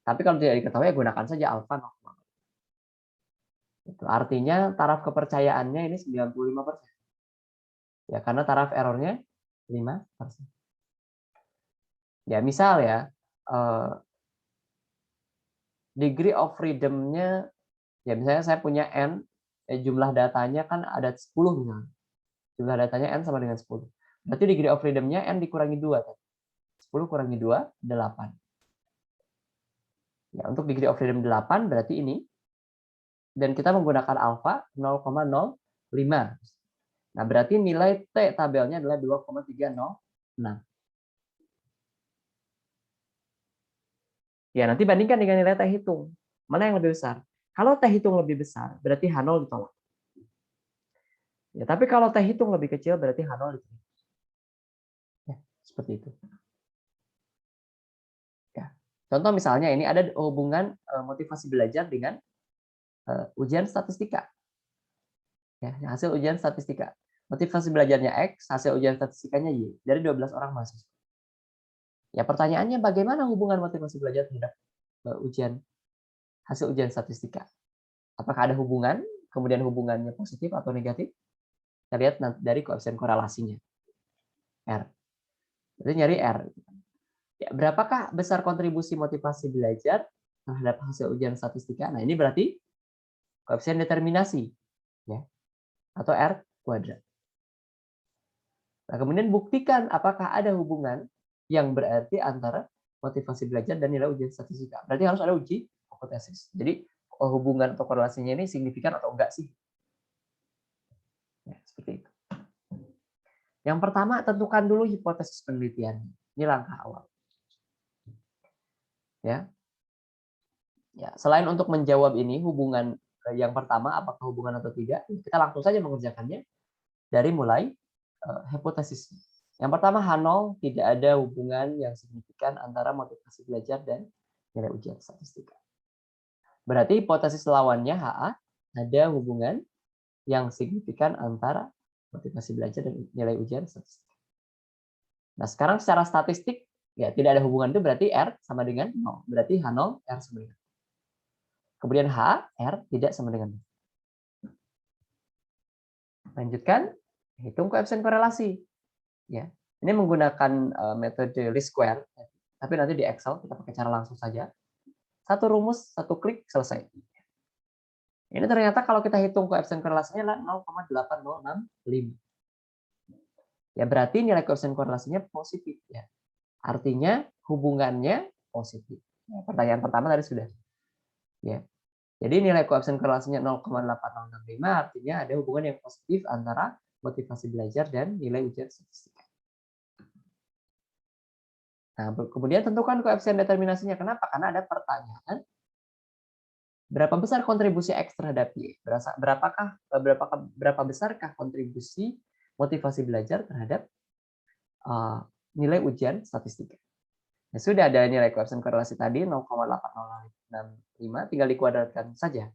Tapi kalau tidak diketahui, ya gunakan saja alfa 0,05. Itu artinya taraf kepercayaannya ini 95%. Ya, karena taraf errornya 5%. Ya, misal ya, degree of freedom-nya, ya misalnya saya punya N, jumlah datanya kan ada 10 misalnya. Jumlah datanya N sama dengan 10. Berarti degree of freedom-nya N dikurangi 2. 10 kurangi 2, 8. Ya, untuk degree of freedom 8 berarti ini. Dan kita menggunakan alfa 0,05. Nah, berarti nilai T tabelnya adalah 2,306. Ya, nanti bandingkan dengan nilai T hitung. Mana yang lebih besar? Kalau T hitung lebih besar, berarti H0 ditolak. Ya, tapi kalau T hitung lebih kecil berarti H0 diterima. Ya, seperti itu. Ya. Contoh misalnya ini ada hubungan motivasi belajar dengan ujian statistika. Ya, hasil ujian statistika. Motivasi belajarnya X, hasil ujian statistikanya Y dari 12 orang mahasiswa. Ya, pertanyaannya bagaimana hubungan motivasi belajar terhadap hasil ujian statistika? Apakah ada hubungan? Kemudian hubungannya positif atau negatif? Kita lihat dari koefisien korelasinya. R. Berarti nyari R. Ya, berapakah besar kontribusi motivasi belajar terhadap hasil ujian statistika? Nah, ini berarti koefisien determinasi, ya, atau R kuadrat. Nah, kemudian buktikan apakah ada hubungan yang berarti antara motivasi belajar dan nilai ujian statistika. Berarti harus ada uji hipotesis. Jadi hubungan atau korelasinya ini signifikan atau enggak sih? Ya, seperti itu. Yang pertama, tentukan dulu hipotesis penelitian. Ini langkah awal. Ya. Ya, selain untuk menjawab ini hubungan yang pertama apakah hubungan atau tidak, kita langsung saja mengerjakannya dari mulai hipotesis. Yang pertama H0 tidak ada hubungan yang signifikan antara motivasi belajar dan nilai ujian statistika. Berarti hipotesis lawannya HA ada hubungan yang signifikan antara motivasi belajar dan nilai ujian statistika. Nah, sekarang secara statistik ya tidak ada hubungan itu berarti R sama dengan 0. Berarti H0 R sama dengan. Kemudian H, R tidak sama dengan. Lanjutkan, hitung koefisien korelasi. Ya, ini menggunakan metode least square, tapi nanti di Excel kita pakai cara langsung saja. Satu rumus, satu klik, selesai. Ini ternyata kalau kita hitung koefisien korelasinya adalah 0,8065. Ya, berarti nilai koefisien korelasinya positif. Ya. Artinya hubungannya positif. Ya, pertanyaan pertama tadi sudah. Ya. Jadi nilai koefisien korelasinya 0,8065 artinya ada hubungan yang positif antara motivasi belajar dan nilai ujian statistika. Nah, kemudian tentukan koefisien determinasinya. Kenapa? Karena ada pertanyaan berapa besar kontribusi X terhadap Y? Berapa besarkah kontribusi motivasi belajar terhadap nilai ujian statistika? Ya, sudah ada nilai koefisien korelasi tadi 0,8065, tinggal dikuadratkan saja.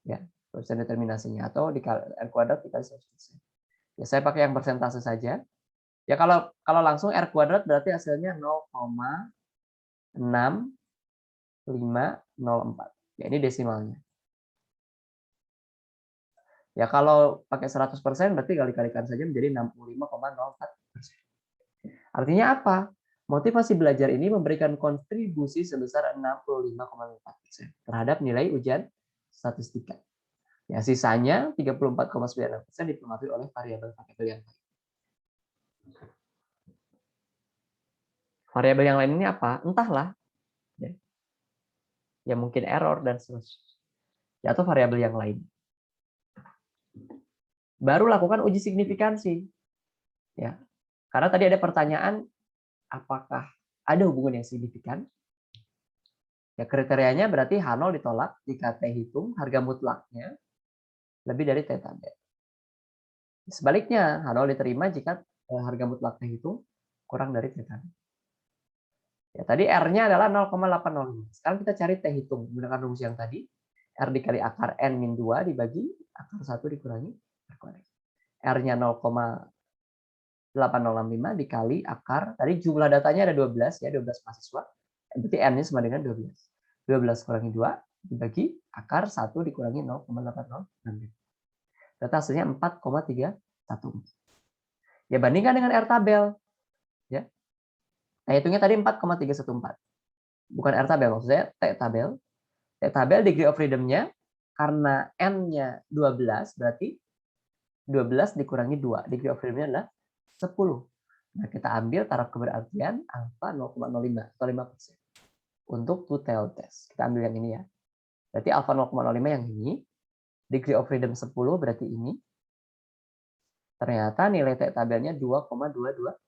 Ya, koefisien determinasinya atau dikali R kuadrat dikali 100%. Ya, saya pakai yang persentase saja. Ya, kalau langsung R kuadrat berarti hasilnya 0,6504. Ya, ini desimalnya. Ya, kalau pakai 100% berarti kali-kalikan saja menjadi 65,04%. Artinya apa? Motivasi belajar ini memberikan kontribusi sebesar 65,4% terhadap nilai ujian statistika. Ya, sisanya 34,96% dipengaruhi oleh variabel variabel yang lain. Variabel yang lain ini apa? Entahlah. Ya mungkin error dan seterusnya. Ya, atau variabel yang lain. Baru lakukan uji signifikansi. Ya. Karena tadi ada pertanyaan apakah ada hubungan yang signifikan? Ya, kriterianya berarti H0 ditolak jika T hitung harga mutlaknya lebih dari T tabel. Sebaliknya, H0 diterima jika harga mutlak T hitung kurang dari T tabel. Ya, tadi R-nya adalah 0,805. Sekarang kita cari T hitung menggunakan rumus yang tadi. R dikali akar N min 2 dibagi akar 1 dikurangi R kuadrat. R-nya 0,8065 dikali akar, tadi jumlah datanya ada 12 ya, 12 mahasiswa. Berarti N-nya sama dengan 12. 12 kurangi 2 dibagi akar 1 dikurangi 0,8065. Berarti hasilnya 4,314. Ya, bandingkan dengan R tabel. Ya. Nah, hitungnya tadi 4,314. Bukan R tabel, maksudnya T tabel. T tabel degree of freedom-nya karena N-nya 12 berarti 12 dikurangi 2. Degree of freedom-nya adalah 10. Nah, kita ambil taraf keberartian alfa 0,05 atau 5%. Untuk two-tailed test. Kita ambil yang ini ya. Berarti alfa 0,05 yang ini. Degree of freedom 10 berarti ini. Ternyata nilai T tabelnya 2,228.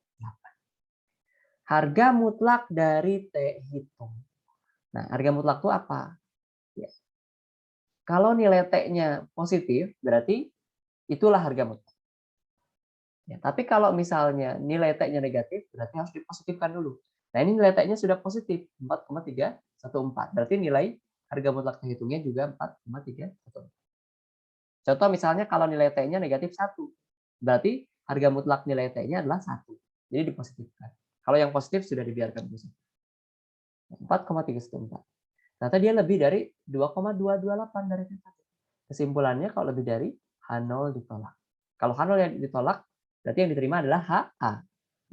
Harga mutlak dari T hitung. Nah, harga mutlak itu apa? Ya. Kalau nilai T-nya positif, berarti itulah harga mutlak. Ya, tapi kalau misalnya nilai T-nya negatif, berarti harus dipositifkan dulu. Nah, ini nilai T-nya sudah positif, 4,314. Berarti nilai harga mutlak terhitungnya juga 4,314. Contoh misalnya kalau nilai T-nya negatif 1, berarti harga mutlak nilai T-nya adalah 1. Jadi dipositifkan. Kalau yang positif sudah dibiarkan positif. 4,314. Ternyata dia lebih dari 2,228 dari T1. Kesimpulannya kalau lebih dari H0 ditolak. Kalau H0 yang ditolak, berarti yang diterima adalah HA.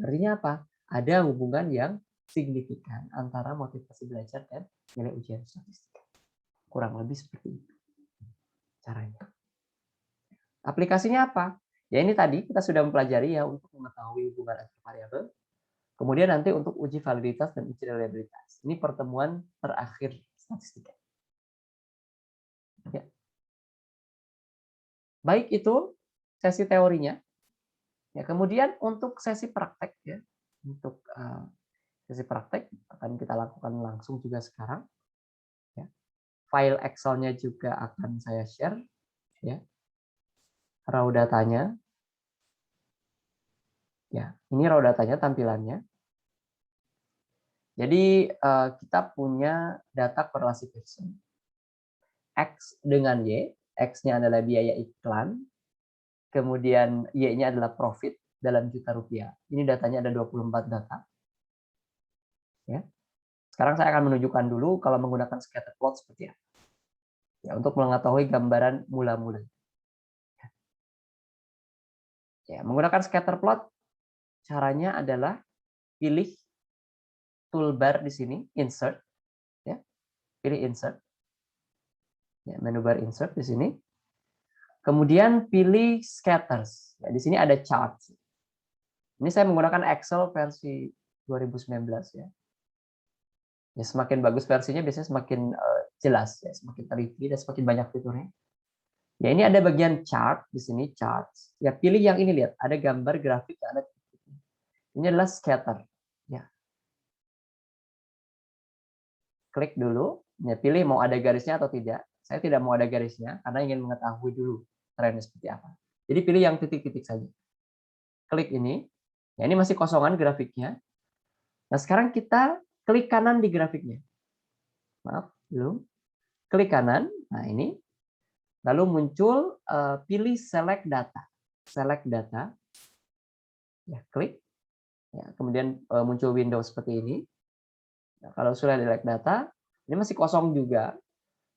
Artinya apa? Ada hubungan yang signifikan antara motivasi belajar dan nilai ujian statistik. Kurang lebih seperti itu caranya. Aplikasinya apa? Ya ini tadi kita sudah mempelajari ya untuk mengetahui hubungan antar variabel. Kemudian nanti untuk uji validitas dan uji reliabilitas. Ini pertemuan terakhir statistika. Ya. Baik itu sesi teorinya. Ya, kemudian untuk sesi praktek ya, untuk sesi praktek akan kita lakukan langsung juga sekarang. Ya. File Excel-nya juga akan saya share. Ya. Raw datanya. Ya, ini raw datanya tampilannya. Jadi kita punya data korelasi Pearson. X dengan Y, X-nya adalah biaya iklan, kemudian Y-nya adalah profit dalam juta rupiah. Ini datanya ada 24 data. Ya. Sekarang saya akan menunjukkan dulu kalau menggunakan scatter plot seperti apa. Ya, untuk mengetahui gambaran mula-mula. Ya, menggunakan scatter plot caranya adalah pilih toolbar di sini, insert, ya, pilih insert, ya, menu bar insert di sini. Kemudian pilih scatters. Ya, di sini ada charts. Ini saya menggunakan Excel versi 2019 ya. Ya, semakin bagus versinya biasanya semakin jelas ya, semakin teliti dan semakin banyak fiturnya. Ya, ini ada bagian chart di sini, charts. Ya, pilih yang ini, lihat, ada gambar grafik, ada titik. Ini adalah scatter. Ya. Klik dulu, ya, pilih mau ada garisnya atau tidak. Saya tidak mau ada garisnya karena ingin mengetahui dulu trennya seperti apa. Jadi pilih yang titik-titik saja. Klik ini. Ya, ini masih kosongan grafiknya. Nah, sekarang kita klik kanan di grafiknya. Maaf, belum. Klik kanan. Nah, ini. Lalu muncul pilih select data. Select data. Ya, klik. Ya, kemudian muncul window seperti ini. Nah, kalau sudah select data, ini masih kosong juga.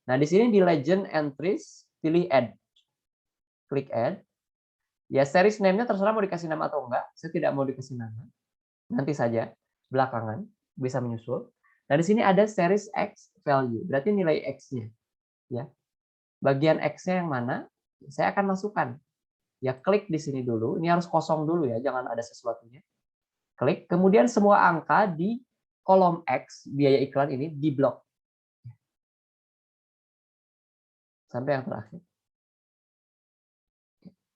Nah, di sini di legend entries pilih add. Klik add. Ya, series name-nya terserah mau dikasih nama atau enggak. Saya tidak mau dikasih nama. Nanti saja belakangan bisa menyusul. Nah, di sini ada series X value. Berarti nilai X-nya. Ya. Bagian X-nya yang mana? Saya akan masukkan. Ya, klik di sini dulu. Ini harus kosong dulu ya, jangan ada sesuatunya. Klik, kemudian semua angka di kolom X, biaya iklan ini, diblok. Sampai yang terakhir.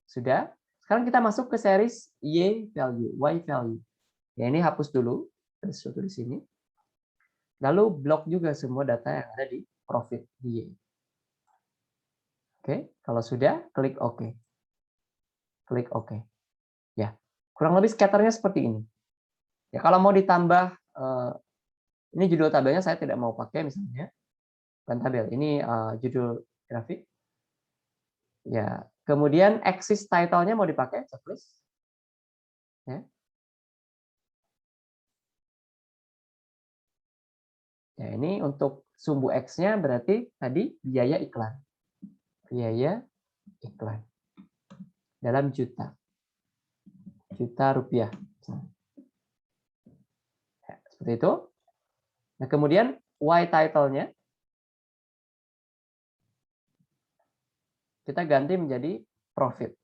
Sudah? Sekarang kita masuk ke series Y value, Y value. Ya, ini hapus dulu. Ada sesuatu di sini. Lalu blok juga semua data yang ada di profit di Y. Oke, kalau sudah, klik OK. Klik OK. Ya, kurang lebih scatternya seperti ini. Ya, kalau mau ditambah, ini judul tabelnya saya tidak mau pakai misalnya. Bukan tabel, ini judul grafik. Ya, kemudian axis title-nya mau dipakai, checklist. Ya. Ya, ini untuk sumbu X-nya berarti tadi biaya iklan. Biaya iklan. Dalam juta. Juta rupiah. Ya, seperti itu. Nah, kemudian Y title-nya kita ganti menjadi profit.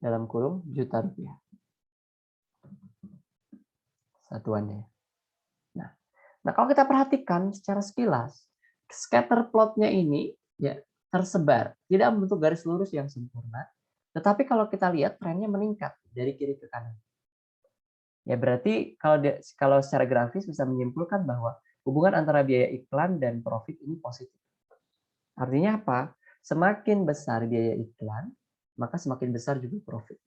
Dalam kurung juta rupiah. Satuannya. Nah, kalau kita perhatikan secara sekilas, scatter plot-nya ini ya tersebar, tidak membentuk garis lurus yang sempurna, tetapi kalau kita lihat trennya meningkat dari kiri ke kanan. Ya berarti kalau secara grafis bisa menyimpulkan bahwa hubungan antara biaya iklan dan profit ini positif. Artinya apa? Semakin besar biaya iklan, maka semakin besar juga profit.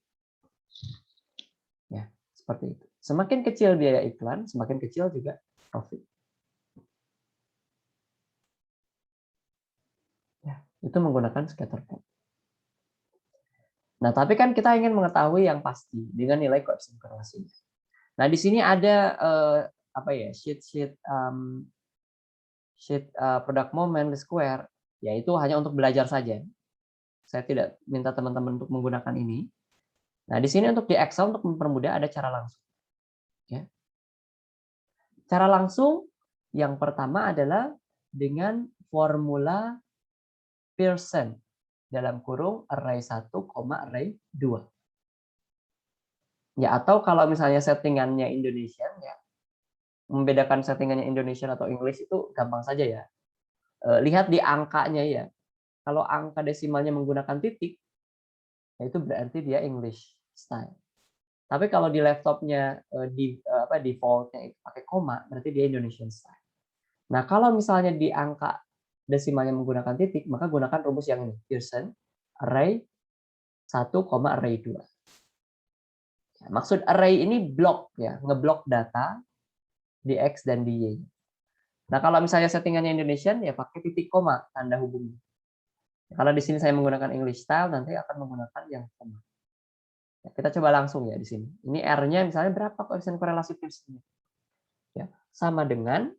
Ya, seperti itu. Semakin kecil biaya iklan, semakin kecil juga profit. Ya, itu menggunakan scatter plot. Nah, tapi kan kita ingin mengetahui yang pasti dengan nilai koefisien korelasinya. Nah, di sini ada sheet product moment square, yaitu hanya untuk belajar saja. Saya tidak minta teman-teman untuk menggunakan ini. Nah, di sini untuk di Excel untuk mempermudah ada cara langsung. Ya. Cara langsung yang pertama adalah dengan formula Pearson dalam kurung array 1, array 2. Ya, atau kalau misalnya settingannya Indonesian, ya membedakan settingannya Indonesian atau English itu gampang saja ya. Lihat di angkanya ya. Kalau angka desimalnya menggunakan titik, ya itu berarti dia English style. Tapi kalau di laptopnya defaultnya itu pakai koma, berarti dia Indonesian style. Nah, kalau misalnya di angka desimalnya menggunakan titik, maka gunakan rumus yang ini, Pearson array 1, array 2. Ya, maksud array ini blok ya, ngeblok data di X dan di Y. Nah, kalau misalnya settingannya Indonesian ya pakai titik koma tanda hubungnya. Kalau di sini saya menggunakan English style, nanti akan menggunakan yang koma. Ya, kita coba langsung ya di sini. Ini R-nya misalnya berapa koefisien korelasi Pearson? Ya, sama dengan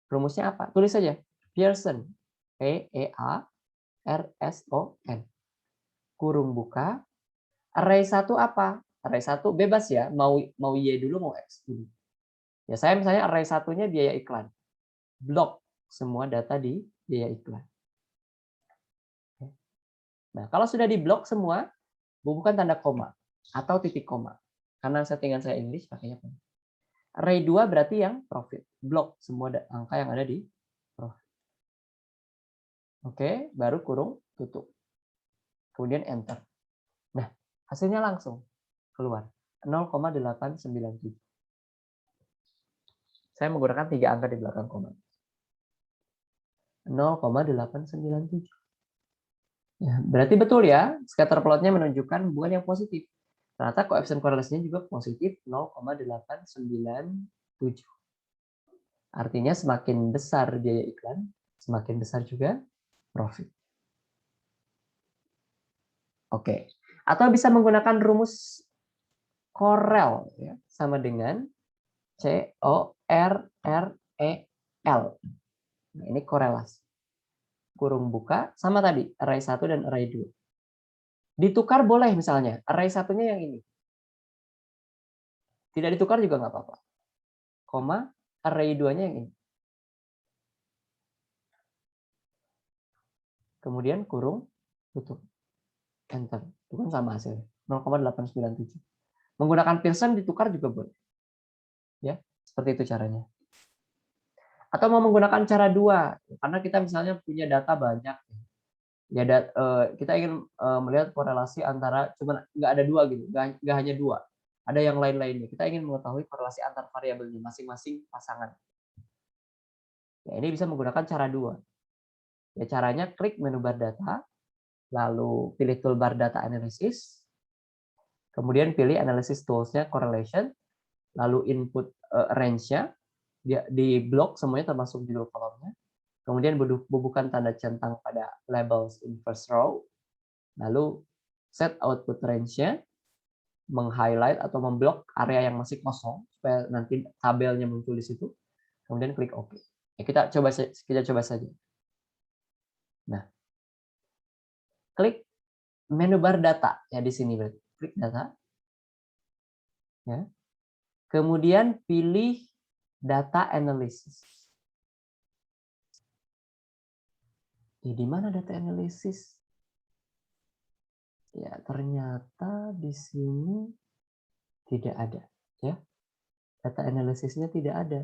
rumusnya apa? Tulis saja Pearson, Pearson, kurung buka, array 1 apa? Array 1 bebas ya, mau Y dulu, mau X dulu. Ya, saya misalnya array 1-nya biaya iklan. Blok semua data di biaya iklan. Nah, kalau sudah diblok semua, bubuhkan tanda koma atau titik koma. Karena settingan saya English, pakainya koma. Array 2 berarti yang profit. Blok semua angka yang ada di profit. Oke, baru kurung tutup. Kemudian enter. Nah, hasilnya langsung keluar 0,897. Saya menggunakan 3 angka di belakang koma. 0,897. Ya, berarti betul ya, scatter plotnya menunjukkan hubungan yang positif. Ternyata koefisien korelasinya juga positif 0,897. Artinya semakin besar biaya iklan, semakin besar juga profit. Oke. Atau bisa menggunakan rumus Corel ya, sama dengan CORREL. Nah, ini korelasi. Kurung buka sama tadi array 1 dan array 2. Ditukar boleh misalnya, array 1-nya yang ini. Tidak ditukar juga nggak apa-apa. Koma, array 2-nya yang ini. Kemudian kurung tutup. Enter. Itu kan sama hasilnya. 0,897. Menggunakan Pearson ditukar juga boleh. Ya, seperti itu caranya. Atau mau menggunakan cara 2, karena kita misalnya punya data banyak. Ya, kita ingin melihat korelasi antara cuma nggak ada 2 gitu, nggak hanya 2. Ada yang lain-lainnya. Kita ingin mengetahui korelasi antar variabelnya masing-masing pasangan. Ya, ini bisa menggunakan cara 2. Ya, caranya klik menu bar data, lalu pilih toolbar data analysis, kemudian pilih analysis tools-nya correlation, lalu input range-nya, di blok semuanya termasuk judul kolomnya, kemudian bubuhkan tanda centang pada labels in first row, lalu set output range-nya, meng-highlight atau memblok area yang masih kosong supaya nanti tabelnya muncul di situ, kemudian klik OK. Ya, kita coba saja. Nah, klik menu bar data ya di sini berarti. Klik data. Ya. Kemudian pilih data analysis. Di mana data analysis? Ya, ternyata di sini tidak ada, ya. Data analisisnya tidak ada.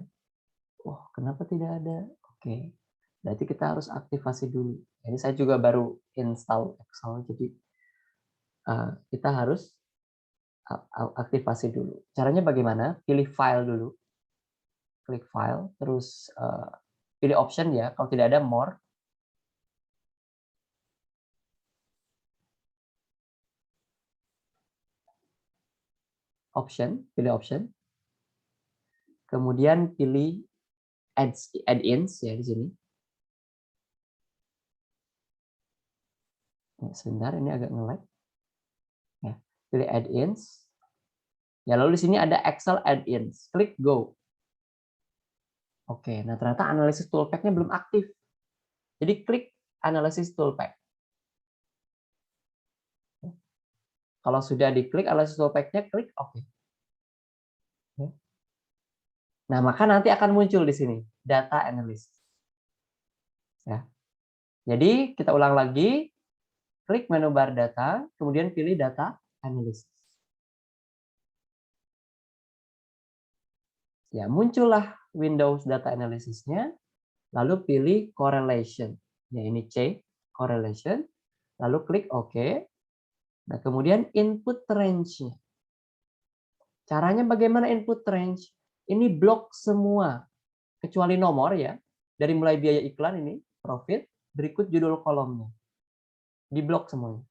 Oh, kenapa tidak ada? Oke. Berarti kita harus aktivasi dulu. Ini saya juga baru install Excel, jadi kita harus aktivasi dulu. Caranya bagaimana? Pilih file dulu. Klik file, terus pilih option ya. Kalau tidak ada more, option, pilih option. Kemudian pilih add-ins ya di sini. Ya, sebentar, ini agak nge-lag. Ya, pilih add-ins. Ya, lalu di sini ada Excel add-ins. Klik go. Oke, nah ternyata analisis toolpack-nya belum aktif. Jadi klik analisis toolpack. Kalau sudah diklik analisis toolpack-nya, klik oke. Nah, maka nanti akan muncul di sini data analysis. Ya. Jadi kita ulang lagi, klik menu bar data, kemudian pilih data analysis. Ya, muncullah Windows data analysis-nya, lalu pilih correlation. Ya, ini C, correlation. Lalu klik OK. Nah, kemudian input range-nya. Caranya bagaimana input range? Ini blok semua, kecuali nomor ya. Dari mulai biaya iklan ini, profit, berikut judul kolomnya. Di blok semuanya.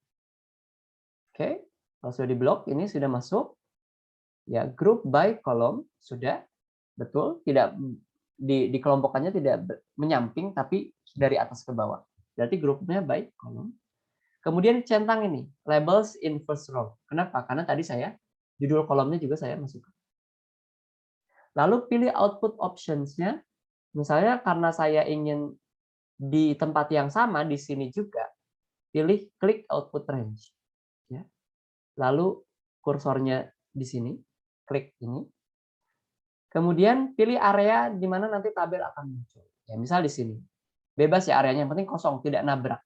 Oke, kalau sudah di blok, ini sudah masuk. Ya, group by column sudah betul, tidak dikelompokkannya tidak menyamping tapi dari atas ke bawah. Berarti grupnya by column. Kemudian centang ini, labels in first row. Kenapa? Karena tadi saya judul kolomnya juga saya masukkan. Lalu pilih output options-nya. Misalnya karena saya ingin di tempat yang sama di sini juga, pilih klik output range. Ya. Lalu kursornya di sini, klik ini. Kemudian pilih area di mana nanti tabel akan muncul. Ya, misal di sini. Bebas ya areanya, yang penting kosong, tidak nabrak.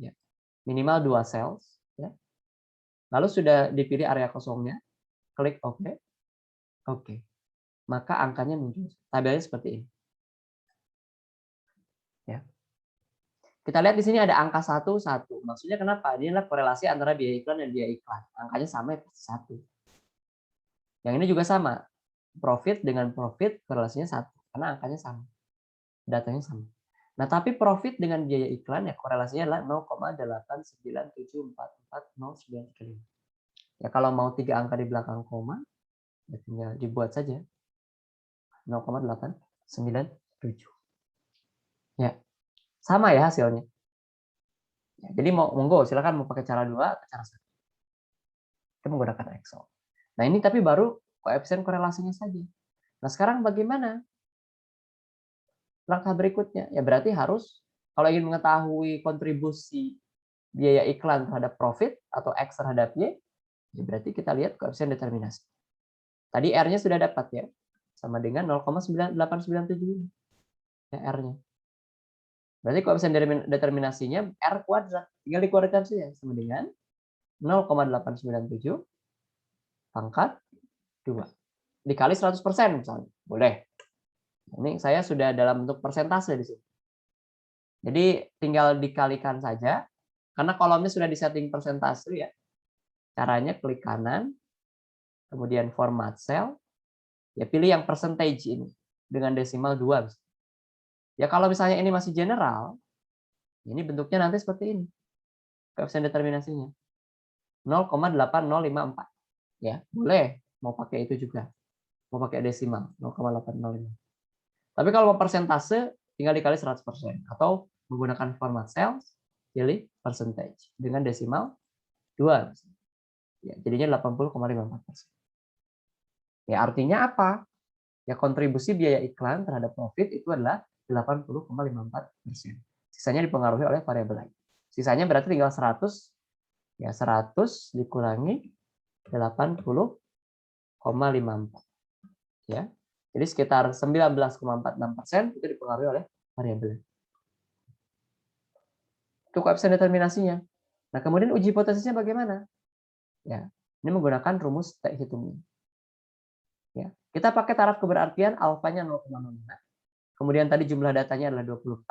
Ya. Minimal 2 cells. Ya. Lalu sudah dipilih area kosongnya, klik OK. Oke. Maka angkanya muncul. Tabelnya seperti ini. Ya. Kita lihat di sini ada angka 1, 1. Maksudnya kenapa? Ini adalah korelasi antara biaya iklan dan biaya iklan. Angkanya sama ya, pasti 1. Yang ini juga sama. Profit dengan profit korelasinya 1. Karena angkanya sama. Datanya sama. Nah, tapi profit dengan biaya iklan ya korelasinya adalah 0,897440935. Ya kalau mau 3 angka di belakang koma, ya tinggal dibuat saja. 0,897. Ya. Sama ya hasilnya. Ya, jadi monggo silakan mau pakai cara 2 atau cara 1. Kita menggunakan Excel. Nah, ini tapi baru koefisien korelasinya saja. Nah, sekarang bagaimana? Langkah berikutnya, ya berarti harus kalau ingin mengetahui kontribusi biaya iklan terhadap profit atau X terhadap Y, ya berarti kita lihat koefisien determinasi. Tadi R-nya sudah dapat ya, sama dengan 0,9897 ya R-nya. Berarti koefisien determinasinya R kuadrat, tinggal dikuadratkan saja sama dengan 0,897 pangkat 2 dikali 100% misalnya, boleh. Ini saya sudah dalam bentuk persentase di sini. Jadi tinggal dikalikan saja, karena kolomnya sudah disetting persentase ya. Caranya klik kanan, kemudian format cell, ya pilih yang percentage ini dengan desimal 2. Ya kalau misalnya ini masih general, ini bentuknya nanti seperti ini. Koefisien determinasinya 0,8054. Ya, boleh mau pakai itu juga. Mau pakai desimal 0,805. Tapi kalau mau persentase tinggal dikali 100% atau menggunakan format cell, pilih percentage dengan desimal 2. Ya, jadinya 80,54%. Ya, artinya apa? Ya, kontribusi biaya iklan terhadap profit itu adalah 80,54%. Sisanya dipengaruhi oleh variabel lain. Sisanya berarti tinggal 100, ya 100 dikurangi 80,54. Ya. Jadi sekitar 19,46% itu dipengaruhi oleh variabel. Itu koefisien determinasinya. Nah, kemudian uji hipotesisnya bagaimana? Ya, ini menggunakan rumus T hitung. Ya, kita pakai taraf keberartian alfanya 0,05. Kemudian tadi jumlah datanya adalah 24.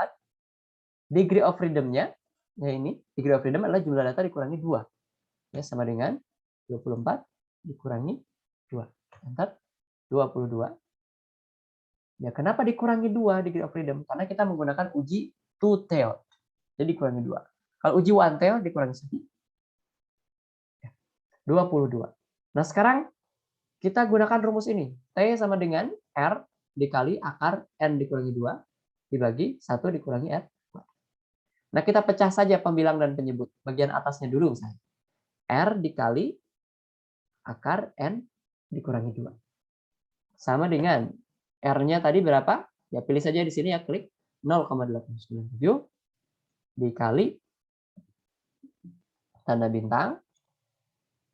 Degree of freedom-nya, ya ini, degree of freedom adalah jumlah data dikurangi 2. Ya, sama dengan 24 dikurangi 2. Enter, 22. Ya, kenapa dikurangi 2 degree of freedom? Karena kita menggunakan uji two-tailed. Jadi dikurangi 2. Kalau uji one-tailed dikurangi 1. Ya, 22. Nah, sekarang kita gunakan rumus ini. T sama dengan R dikali akar N dikurangi 2 dibagi 1 dikurangi R. Nah, kita pecah saja pembilang dan penyebut. Bagian atasnya dulu misalnya. R dikali akar N dikurangi 2. Sama dengan R-nya tadi berapa? Ya pilih saja di sini ya, klik 0,897 dikali tanda bintang.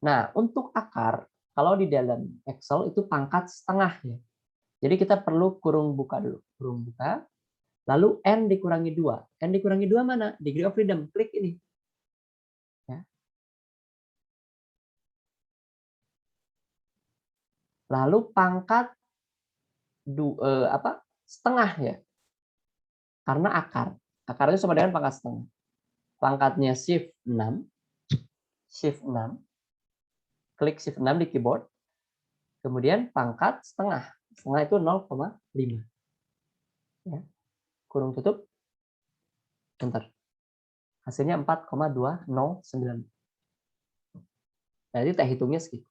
Nah, untuk akar, kalau di dalam Excel itu pangkat setengah ya. Jadi kita perlu kurung buka dulu. Kurung buka. Lalu N dikurangi 2. N dikurangi 2 mana? Degree of freedom. Klik ini. Ya. Lalu pangkat setengah ya. Karena akar. Akar itu sama dengan pangkat setengah. Pangkatnya shift 6. Shift 6. Klik shift 6 di keyboard. Kemudian pangkat setengah. Setengah itu 0,5. Ya. Kurung tutup. Enter. Hasilnya 4,209. Nah, itu teh hitungnya segitu.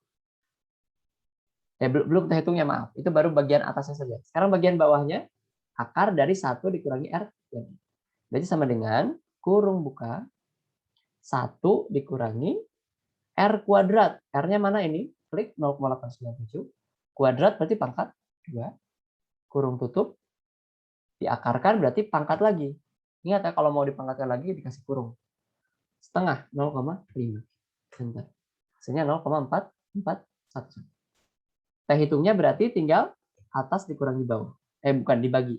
Belum teh hitungnya, maaf. Itu baru bagian atasnya saja. Sekarang bagian bawahnya, akar dari 1 dikurangi R. Jadi sama dengan kurung buka 1 dikurangi R kuadrat. R-nya mana ini? Klik 0,897. Kuadrat berarti pangkat 2. Kurung tutup. Diakarkan berarti pangkat lagi. Ingat ya, kalau mau dipangkatkan lagi dikasih kurung. Setengah 0,5. Bentar. Hasilnya 0,441. Teh hitungnya berarti tinggal atas dikurangi bawah. Bukan, dibagi.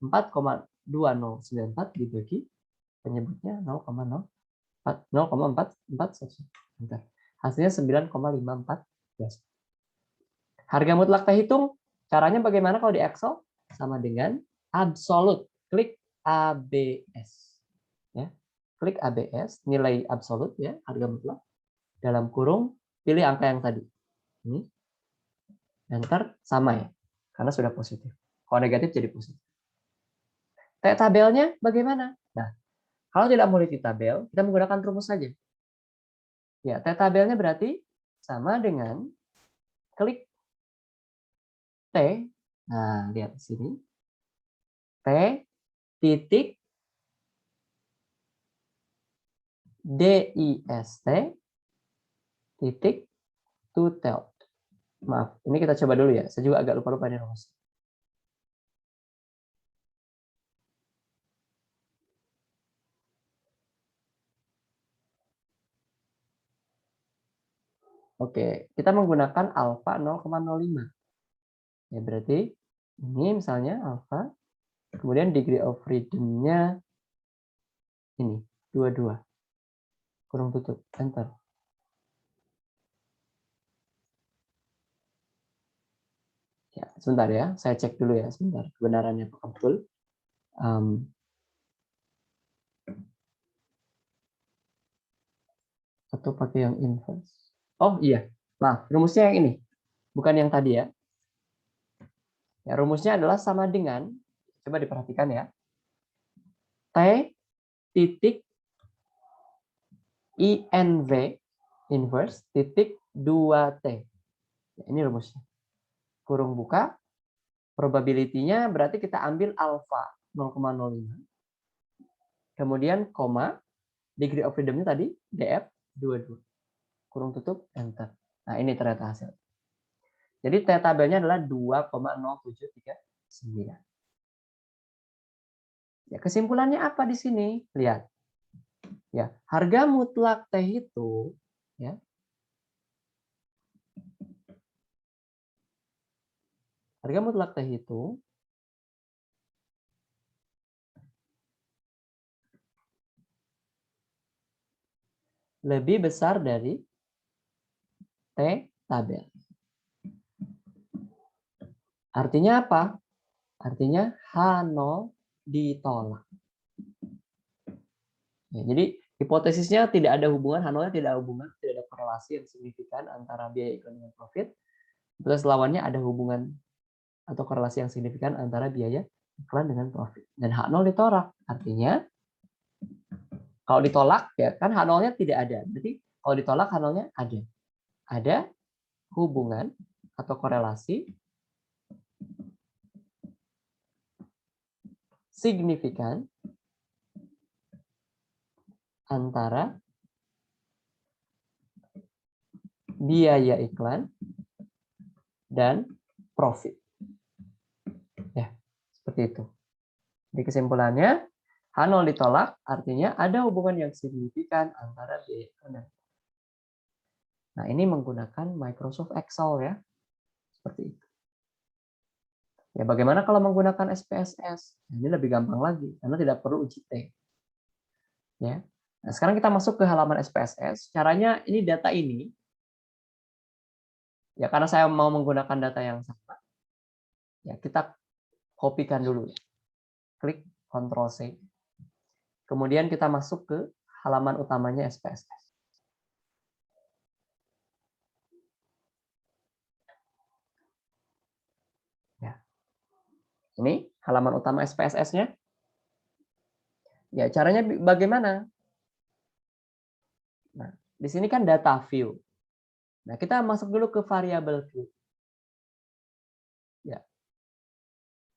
4,2094 dibagi penyebutnya 0,441. Bentar. Hasilnya 9,514. Harga mutlak teh hitung, caranya bagaimana kalau di Excel? Sama dengan absolut. Klik ABS. Ya. Klik ABS, nilai absolut ya, harga mutlak. Dalam kurung, pilih angka yang tadi. Ini. Enter, sama ya. Karena sudah positif. Kalau negatif jadi positif. Tabelnya bagaimana? Nah, kalau tidak mau di tabel, kita menggunakan rumus saja. Ya, tabelnya berarti sama dengan klik T. Nah, lihat di sini. T titik DIST titik total. Maaf, ini kita coba dulu ya. Saya juga agak lupa-lupa ini rumus. Oke, kita menggunakan alfa 0,05. Ya, berarti ini misalnya alfa, kemudian degree of freedom-nya ini, 22. Kurung tutup, enter. Ya, sebentar ya, saya cek dulu ya, sebentar. Kebenarannya apakah betul. Atau pakai yang inverse. Oh iya, maaf, rumusnya yang ini. Bukan yang tadi ya. Ya, rumusnya adalah sama dengan, coba diperhatikan ya, T titik INV, inverse, titik 2T. Ya, ini rumusnya. Kurung buka, probability-nya berarti kita ambil alfa 0,05. Kemudian koma, degree of freedom-nya tadi, DF 22. Kurung tutup, enter. Nah, ini ternyata hasil. Jadi tabelnya adalah 2,0739. Ya, kesimpulannya apa di sini? Lihat. Ya, harga mutlak teh itu ya. Harga mutlak teh itu lebih besar dari T tabel. Artinya apa? Artinya H0 ditolak. Ya, jadi hipotesisnya tidak ada hubungan, H0-nya tidak ada hubungan, tidak ada korelasi yang signifikan antara biaya iklan dengan profit. Terus lawannya ada hubungan atau korelasi yang signifikan antara biaya iklan dengan profit. Dan H0 ditolak. Artinya kalau ditolak ya kan H0-nya tidak ada. Berarti kalau ditolak H0-nya ada. Ada, hubungan atau korelasi signifikan antara biaya iklan dan profit. Ya, seperti itu. Di kesimpulannya, H0 ditolak, artinya ada hubungan yang signifikan antara biaya iklan dan profit. Nah, ini menggunakan Microsoft Excel ya. Seperti itu. Ya, bagaimana kalau menggunakan SPSS? Ini lebih gampang lagi, karena tidak perlu uji T. Ya. Nah, sekarang kita masuk ke halaman SPSS. Caranya, ini data ini, ya karena saya mau menggunakan data yang sama, ya kita kopikan dulu. Klik Ctrl+C. Kemudian kita masuk ke halaman utamanya SPSS. Ya. Ini halaman utama SPSS-nya. Ya, caranya bagaimana? Nah, di sini kan data view. Nah, kita masuk dulu ke variabel view. Ya.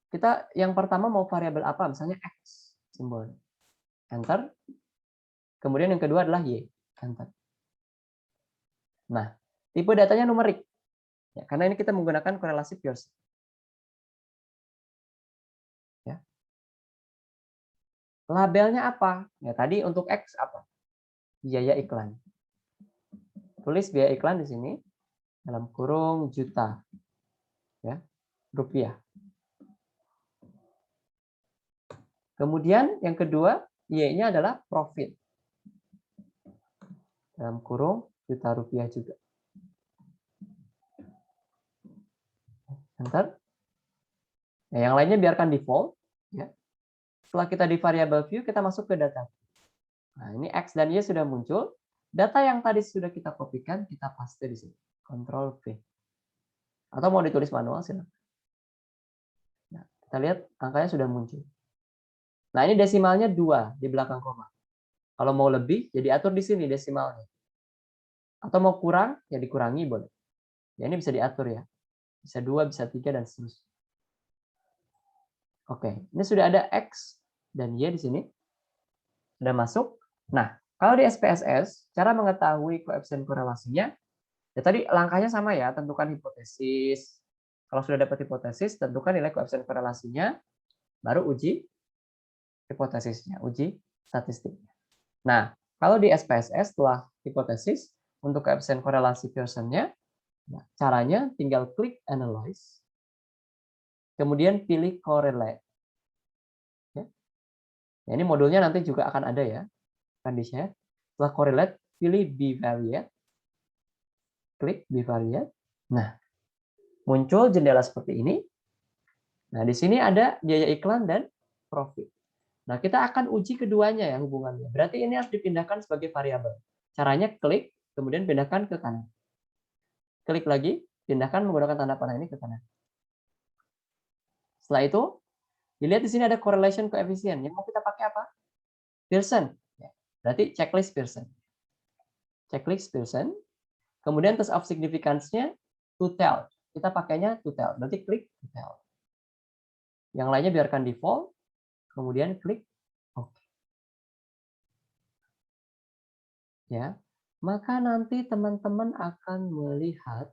Kita yang pertama mau variabel apa? Misalnya X, simbol. Enter. Kemudian yang kedua adalah Y. Enter. Nah, tipe datanya numerik. Ya, karena ini kita menggunakan korelasi Pearson. Ya. Labelnya apa? Ya, tadi untuk X apa? Biaya iklan. Tulis biaya iklan di sini dalam kurung juta. Ya, rupiah. Kemudian yang kedua, Y-nya adalah profit. Dalam kurung juta rupiah juga. Enter. Nah, yang lainnya biarkan default. Ya. Setelah kita di variable view, kita masuk ke data. Nah, ini X dan Y sudah muncul. Data yang tadi sudah kita kopikan, kita paste di sini. Ctrl V. Atau mau ditulis manual, silakan. Nah, kita lihat angkanya sudah muncul. Nah, ini desimalnya 2 di belakang koma. Kalau mau lebih, ya diatur di sini desimalnya. Atau mau kurang, ya dikurangi boleh. Ya, ini bisa diatur ya. Bisa 2, bisa 3, dan seterusnya. Oke, ini sudah ada X dan Y di sini. Sudah masuk. Nah, kalau di SPSS, cara mengetahui koefisien korelasinya, ya tadi langkahnya sama ya, tentukan hipotesis. Kalau sudah dapat hipotesis, tentukan nilai koefisien korelasinya, baru uji hipotesisnya, uji statistiknya. Nah, kalau di SPSS setelah hipotesis, untuk koefisien korelasi Pearson-nya, nah, caranya tinggal klik Analyze, kemudian pilih Correlate. Ya. Nah, ini modulnya nanti juga akan ada ya, akan di-share. Setelah Correlate, pilih Bivariate, klik Bivariate. Nah, muncul jendela seperti ini. Nah, di sini ada biaya iklan dan profit. Nah, kita akan uji keduanya ya hubungannya. Berarti ini harus dipindahkan sebagai variabel. Caranya klik, kemudian pindahkan ke kanan. Klik lagi, pindahkan menggunakan tanda panah ini ke kanan. Setelah itu, dilihat di sini ada correlation coefficient. Yang mau kita pakai apa? Pearson. Berarti checklist Pearson. Checklist Pearson. Kemudian test of significance-nya to tell. Kita pakainya to tell. Berarti klik to tell. Yang lainnya biarkan default. Kemudian klik OK. Ya. Maka nanti teman-teman akan melihat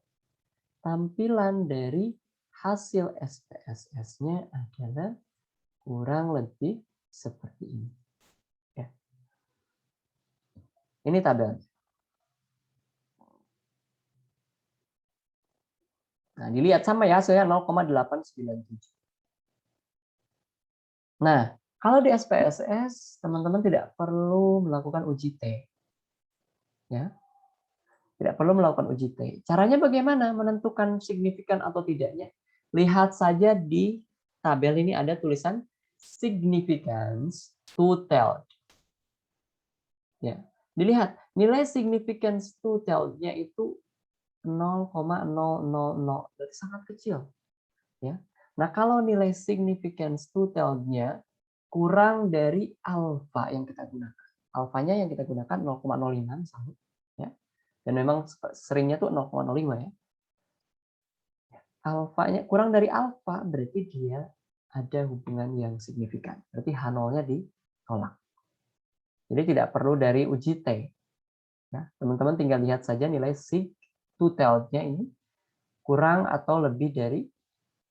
tampilan dari hasil SPSS-nya adalah kurang lebih seperti ini. Ya. Ini tabel. Nah, dilihat sama ya, hasilnya 0,897. Nah, kalau di SPSS, teman-teman tidak perlu melakukan uji T. Ya. Tidak perlu melakukan uji T. Caranya bagaimana menentukan signifikan atau tidaknya? Lihat saja di tabel ini ada tulisan significance to tell. Ya. Dilihat, nilai significance to tell-nya itu 0,000, berarti sangat kecil. Ya. Nah, kalau nilai significance to tell-nya kurang dari alfa yang kita gunakan. Alfanya yang kita gunakan 0,05 misalnya, ya. Dan memang seringnya tuh 0,05 ya. alfanya kurang dari alfa, berarti dia ada hubungan yang signifikan. Berarti H0-nya ditolak. Jadi tidak perlu dari uji T. Nah, teman-teman tinggal lihat saja nilai sig two-tailed-nya ini kurang atau lebih dari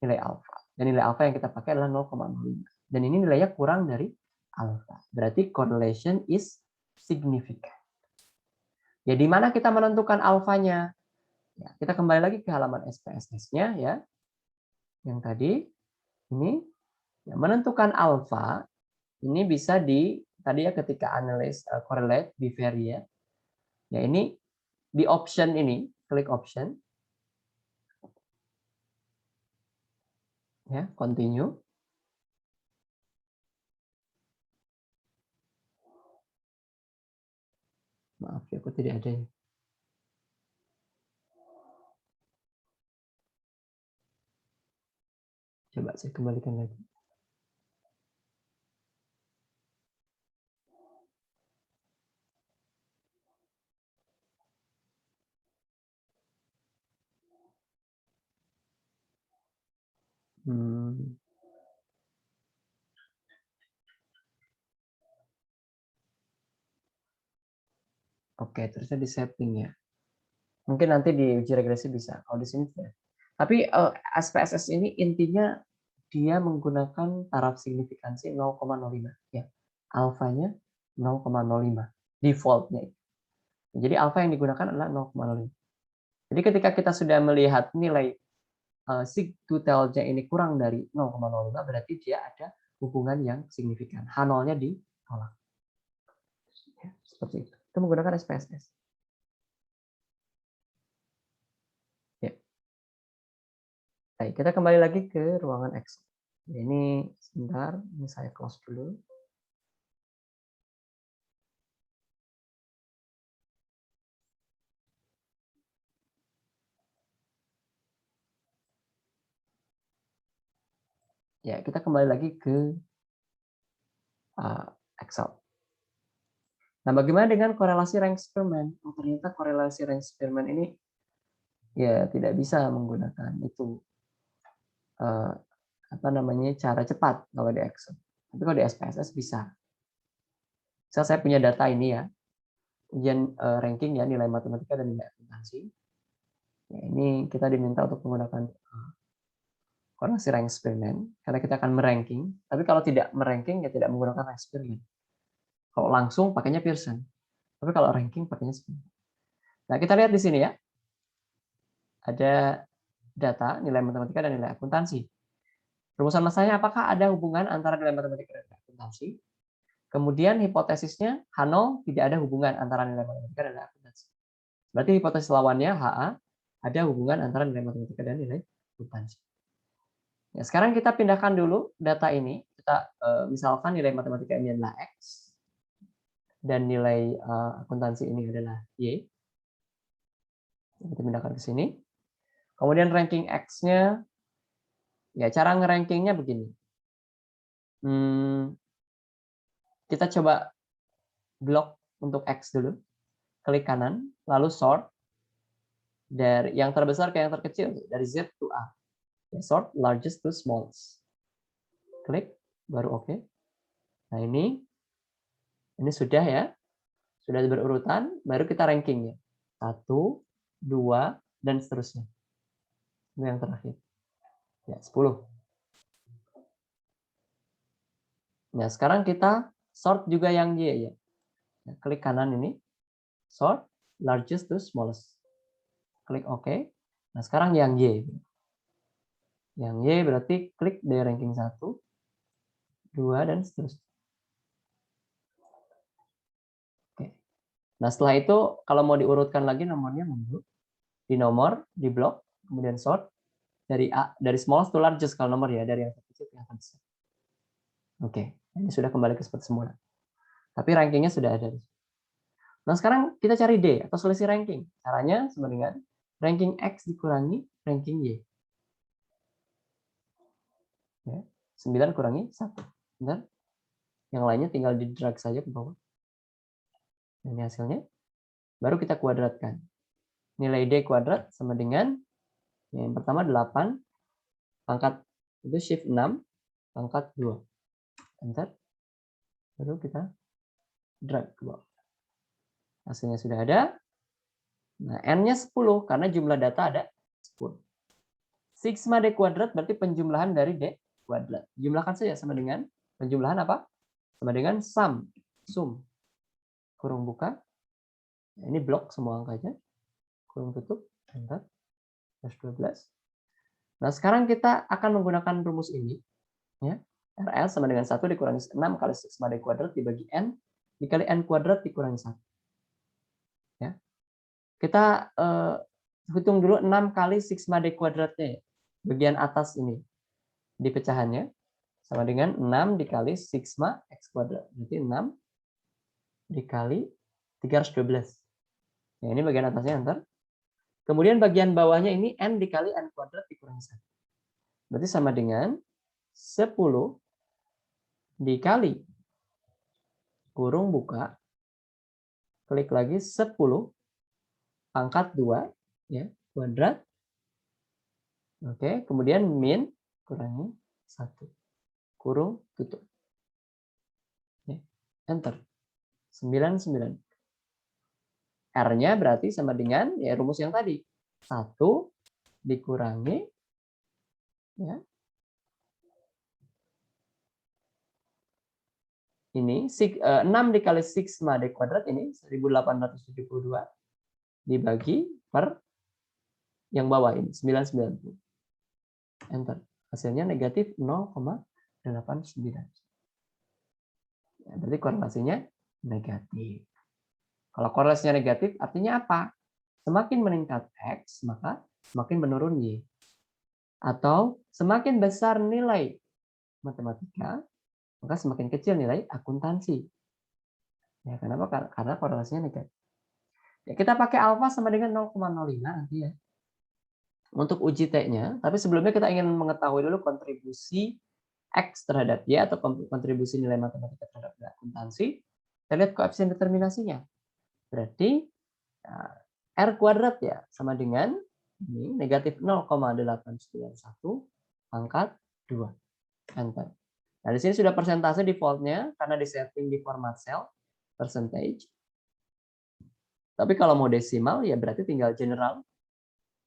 nilai alfa. Dan nilai alfa yang kita pakai adalah 0,05. Dan ini nilainya kurang dari alfa. Berarti correlation is significant. Ya, di mana kita menentukan alfanya? Ya, kita kembali lagi ke halaman SPSS-nya ya. Yang tadi ini ya, menentukan alfa ini bisa tadi ya ketika analyze correlate bivary ya. Ya ini di option ini, klik option. Ya, continue. Maaf ya, aku tidak ada. Coba saya kembalikan lagi. Oke, terusnya di setting ya. Mungkin nanti di uji regresi bisa. Kalau di sini tidak. Tapi SPSS ini intinya dia menggunakan taraf signifikansi 0,05 ya. Alfanya 0,05 defaultnya. Jadi alfa yang digunakan adalah 0,05. Jadi ketika kita sudah melihat nilai sig two-tailed-nya ini kurang dari 0,05 berarti dia ada hubungan yang signifikan. H0-nya ditolak. Ya, seperti itu. Itu menggunakan SPSS. Ya. Baik, kita kembali lagi ke ruangan Excel. Ini sebentar, ini saya close dulu. Ya, kita kembali lagi ke Excel. Nah, bagaimana dengan korelasi rank Spearman? Oh, ternyata korelasi rank Spearman ini ya tidak bisa menggunakan itu apa namanya cara cepat kalau di Excel. Tapi kalau di SPSS bisa. Misal saya punya data ini ya, ujian ranking ya nilai matematika dan nilai akuntansi. Ya, ini kita diminta untuk menggunakan korelasi rank Spearman karena kita akan meranking. Tapi kalau tidak meranking ya tidak menggunakan rank Spearman. Kalau langsung pakainya Pearson. Tapi kalau ranking pakainya Spearman. Nah, kita lihat di sini ya. Ada data nilai matematika dan nilai akuntansi. Rumusan masanya apakah ada hubungan antara nilai matematika dan nilai akuntansi? Kemudian hipotesisnya H0 tidak ada hubungan antara nilai matematika dan nilai akuntansi. Berarti hipotesis lawannya HA ada hubungan antara nilai matematika dan nilai akuntansi. Ya, sekarang kita pindahkan dulu data ini. Kita misalkan nilai matematika ini adalah X dan nilai akuntansi ini adalah Y. Kita pindahkan ke sini. Kemudian ranking X-nya, ya cara ngerankingnya begini. Kita coba blok untuk X dulu. Klik kanan, lalu sort. Dari yang terbesar ke yang terkecil, dari Z to A. Sort largest to smallest. Klik, baru oke. Nah ini sudah ya. Sudah berurutan, baru kita rankingnya. 1, 2, dan seterusnya. Ini yang terakhir. Ya, 10. Nah, sekarang kita sort juga yang Y ya. Nah, klik kanan ini, sort largest to smallest. Klik OK. Nah, sekarang yang Y. Yang Y berarti klik dari ranking 1, 2, dan seterusnya. Oke. Nah, setelah itu kalau mau diurutkan lagi nomornya, di nomor, di blok, kemudian sort dari smallest to largest kalau nomor ya, dari yang terkecil ke yang terbesar. Oke, ini sudah kembali ke seperti semula. Tapi rankingnya sudah ada. Nah, sekarang kita cari D atau selisih ranking. Caranya sama dengan ranking X dikurangi ranking Y. Ya, 9 kurangi 1. Benar? Yang lainnya tinggal di drag saja ke bawah. Nah, ini hasilnya. Baru kita kuadratkan. Nilai D kuadrat sama dengan Yang pertama 8, pangkat itu shift 6, pangkat 2. Enter. Lalu kita drag ke bawah. Hasilnya sudah ada. Nah, N-nya 10 karena jumlah data ada 10. Sigma D kuadrat berarti penjumlahan dari D kuadrat. Jumlahkan saja sama dengan penjumlahan apa? Sama dengan sum. Kurung buka. Ini blok semua angkanya. Kurung tutup. Enter. Plus 12. Nah, sekarang kita akan menggunakan rumus ini. Ya. RL sama dengan 1 dikurangi 6 kali sigma D kuadrat dibagi N dikali N kuadrat dikurangi 1. Ya. Kita hitung dulu 6 kali sigma D kuadratnya. Bagian atas ini. Di pecahannya. Sama dengan 6 dikali sigma X kuadrat. Berarti 6 dikali 312. Ya, ini bagian atasnya ntar. Kemudian bagian bawahnya ini N dikali N kuadrat dikurangi 1. Berarti sama dengan 10 dikali kurung buka, klik lagi 10 pangkat 2 ya, kuadrat. Oke, kemudian min kurangi 1. Kurung tutup. Ya, enter. 99. R-nya berarti sama dengan ya rumus yang tadi. 1 dikurangi ya. Ini 6 dikali sigma D kuadrat ini 1872 dibagi per yang bawah ini 990. Enter. Hasilnya negatif 0,89. Ya, berarti korelasinya negatif. Kalau korelasinya negatif artinya apa? Semakin meningkat X, maka semakin menurun Y. Atau semakin besar nilai matematika, maka semakin kecil nilai akuntansi. Ya, kenapa? Karena korelasinya negatif. Ya, kita pakai alfa sama dengan 0,05 nanti ya. Untuk uji T-nya, tapi sebelumnya kita ingin mengetahui dulu kontribusi X terhadap Y atau kontribusi nilai matematika terhadap akuntansi. Kita lihat koefisien determinasinya. Berarti R kuadrat ya sama dengan ini negatif 0,891 pangkat 2. Enter. Nah, di sini sudah persentase defaultnya karena disetting di format cell percentage. Tapi kalau mau desimal ya berarti tinggal general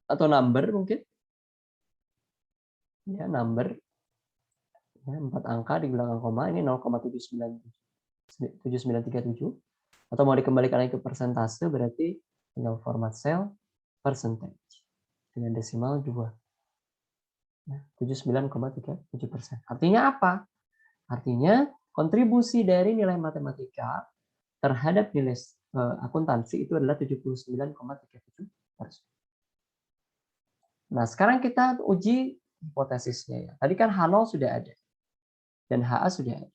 atau number mungkin. Ya, number. Ya, 4 angka di belakang koma ini 0,7937. Atau mau dikembalikan lagi ke persentase berarti tinggal format cell percentage dengan desimal 2. Ya, 79,37%. Artinya apa? Artinya kontribusi dari nilai matematika terhadap nilai akuntansi itu adalah 79,37%. Nah, sekarang kita uji hipotesisnya ya. Tadi kan H0 sudah ada dan HA sudah ada.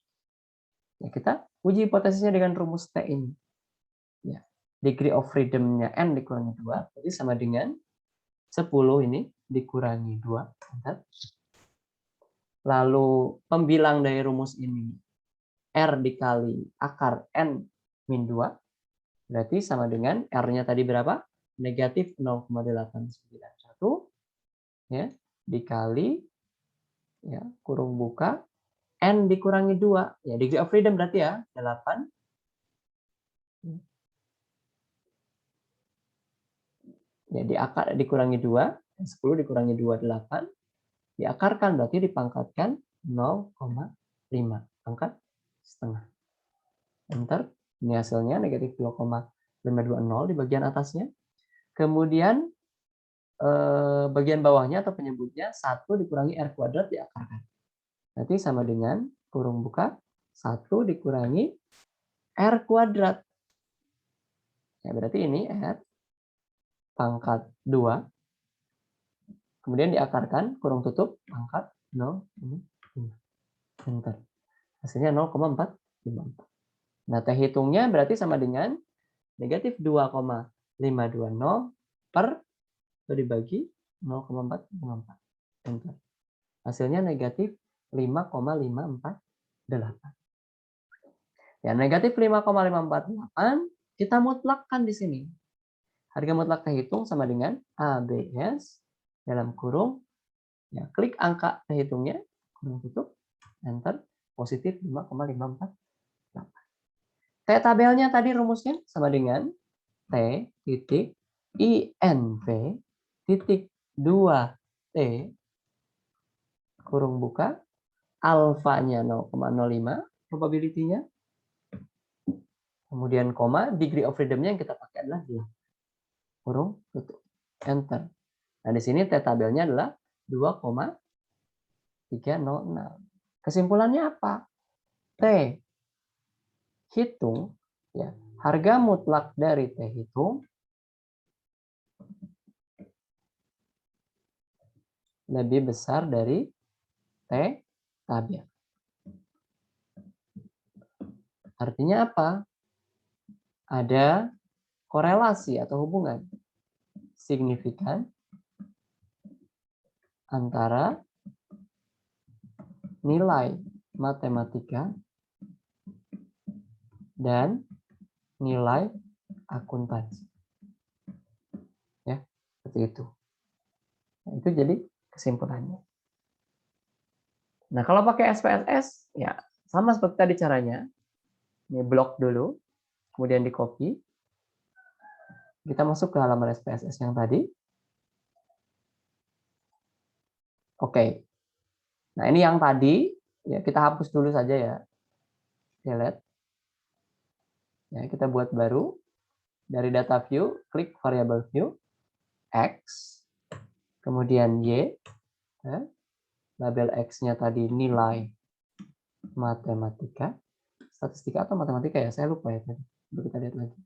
Ya, kita uji hipotesisnya dengan rumus T ini. Ya, degree of freedom-nya N dikurangi 2, jadi sama dengan 10 ini dikurangi 2. Lalu pembilang dari rumus ini R dikali akar N min 2, berarti sama dengan R-nya tadi berapa? Negatif 0,891 ya, dikali ya, kurung buka N dikurangi 2. Ya, degree of freedom berarti ya 8. Ya, dikurangi 2, 10 dikurangi 2, 8. Diakarkan berarti dipangkatkan 0,5. Pangkat setengah. Enter. Ini hasilnya negatif 2,520 di bagian atasnya. Kemudian bagian bawahnya atau penyebutnya 1 dikurangi R kuadrat diakarkan. Nanti sama dengan kurung buka 1 dikurangi R kuadrat. Ya, berarti ini R pangkat 2. Kemudian diakarkan kurung tutup pangkat 0,5. Enter. Hasilnya 0,454. Nah, T hitungnya berarti sama dengan negatif 2,520 per itu dibagi 0,454. Enter. Hasilnya negatif 5,548. Ya, negatif 5,548 kita mutlakkan di sini. Harga mutlak terhitung sama dengan ABS dalam kurung, ya klik angka T hitungnya, kurung tutup, enter, positif 5,548. T tabelnya tadi rumusnya sama dengan T titik INV titik 2T kurung buka, alfanya 0,05 probability-nya, kemudian koma, degree of freedom-nya yang kita pakai adalah 2. Kurung tutup, enter. Nah, di sini T tabelnya adalah 2,306. Kesimpulannya apa? T hitung, ya, harga mutlak dari T hitung lebih besar dari T tabel. Artinya apa? Ada korelasi atau hubungan signifikan antara nilai matematika dan nilai akuntansi. Ya, seperti itu. Nah, itu jadi kesimpulannya. Nah, kalau pakai SPSS, ya sama seperti tadi caranya. Ini blok dulu, kemudian di copy. Kita masuk ke halaman SPSS yang tadi. Oke. Nah, ini yang tadi, ya kita hapus dulu saja ya. Delete. Ya, kita buat baru. Dari data view, klik variable view, X, kemudian Y, ya. Label X-nya tadi nilai matematika, statistika atau matematika ya, saya lupa ya tadi. Coba kita lihat lagi.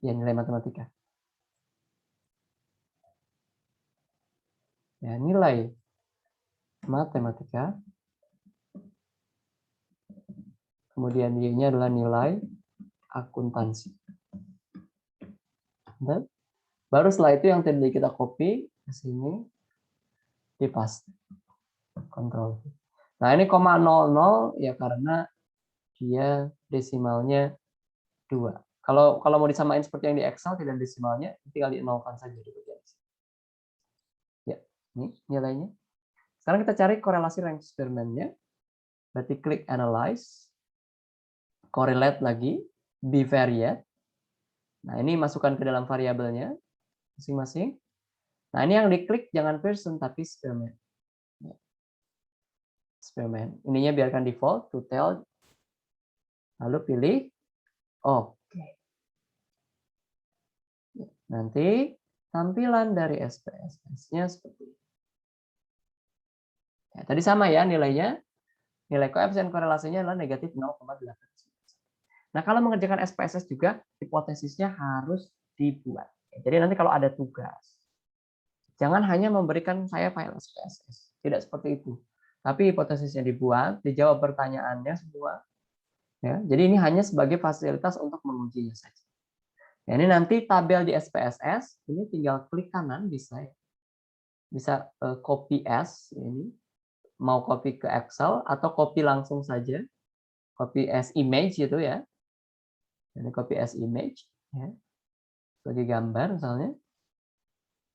Ya, nilai matematika. Ya, nilai matematika. Kemudian Y-nya adalah nilai akuntansi. Dan baru setelah itu yang tadi kita copy ke sini, di paste. Control. Nah, ini 0,00 ya karena dia desimalnya 2. Kalau mau disamain seperti yang di Excel tidak desimalnya, tinggal di-nolkan saja di bagian sini. Ya, ini nilainya. Sekarang kita cari korelasi rank Spearman-nya. Berarti klik analyze, correlate lagi, bivariate. Nah, ini masukkan ke dalam variabelnya masing-masing. Nah, ini yang diklik jangan Pearson tapi Spearman. Spearman. Ininya biarkan default, to tell. Lalu pilih oke. Nanti tampilan dari SPSS-nya seperti ini. Ya, tadi sama ya nilainya. Nilai koefisien korelasinya adalah negatif 0,8. Nah, kalau mengerjakan SPSS juga, hipotesisnya harus dibuat. Jadi nanti kalau ada tugas, jangan hanya memberikan saya file SPSS. Tidak seperti itu. Tapi hipotesisnya dibuat, dijawab pertanyaannya semua. Ya, jadi ini hanya sebagai fasilitas untuk mengujinya saja. Ya, ini nanti tabel di SPSS, ini tinggal klik kanan bisa ya. Bisa copy as ini. Mau copy ke Excel atau copy langsung saja. Copy as image gitu ya. Ini copy as image ya. Sebagai gambar misalnya.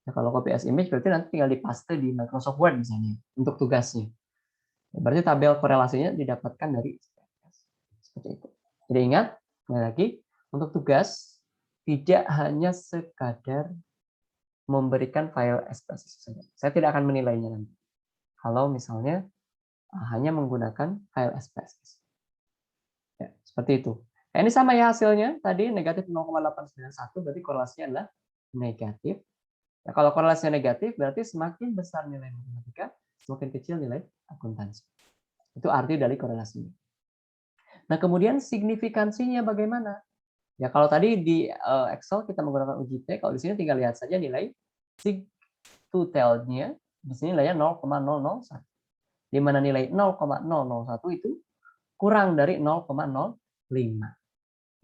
Nah, kalau copy as image berarti nanti tinggal dipaste di Microsoft Word misalnya untuk tugasnya. Berarti tabel korelasinya didapatkan dari SPSS. Seperti itu. Jadi ingat, kembali lagi, untuk tugas tidak hanya sekadar memberikan file SPSS saja. Saya tidak akan menilainya nanti. Kalau misalnya hanya menggunakan file SPSS. Ya, seperti itu. Nah, ini sama ya hasilnya. Tadi negatif 0,891 berarti korelasinya adalah negatif. Nah, kalau korelasinya negatif berarti semakin besar nilai matematika, semakin kecil nilai akuntansi. Itu arti dari korelasinya. Nah, kemudian signifikansinya bagaimana? Ya, kalau tadi di Excel kita menggunakan UJT, kalau di sini tinggal lihat saja nilai sig to tell-nya. Di sini nilainya 0,001. Di mana nilai 0,001 itu kurang dari 0,05.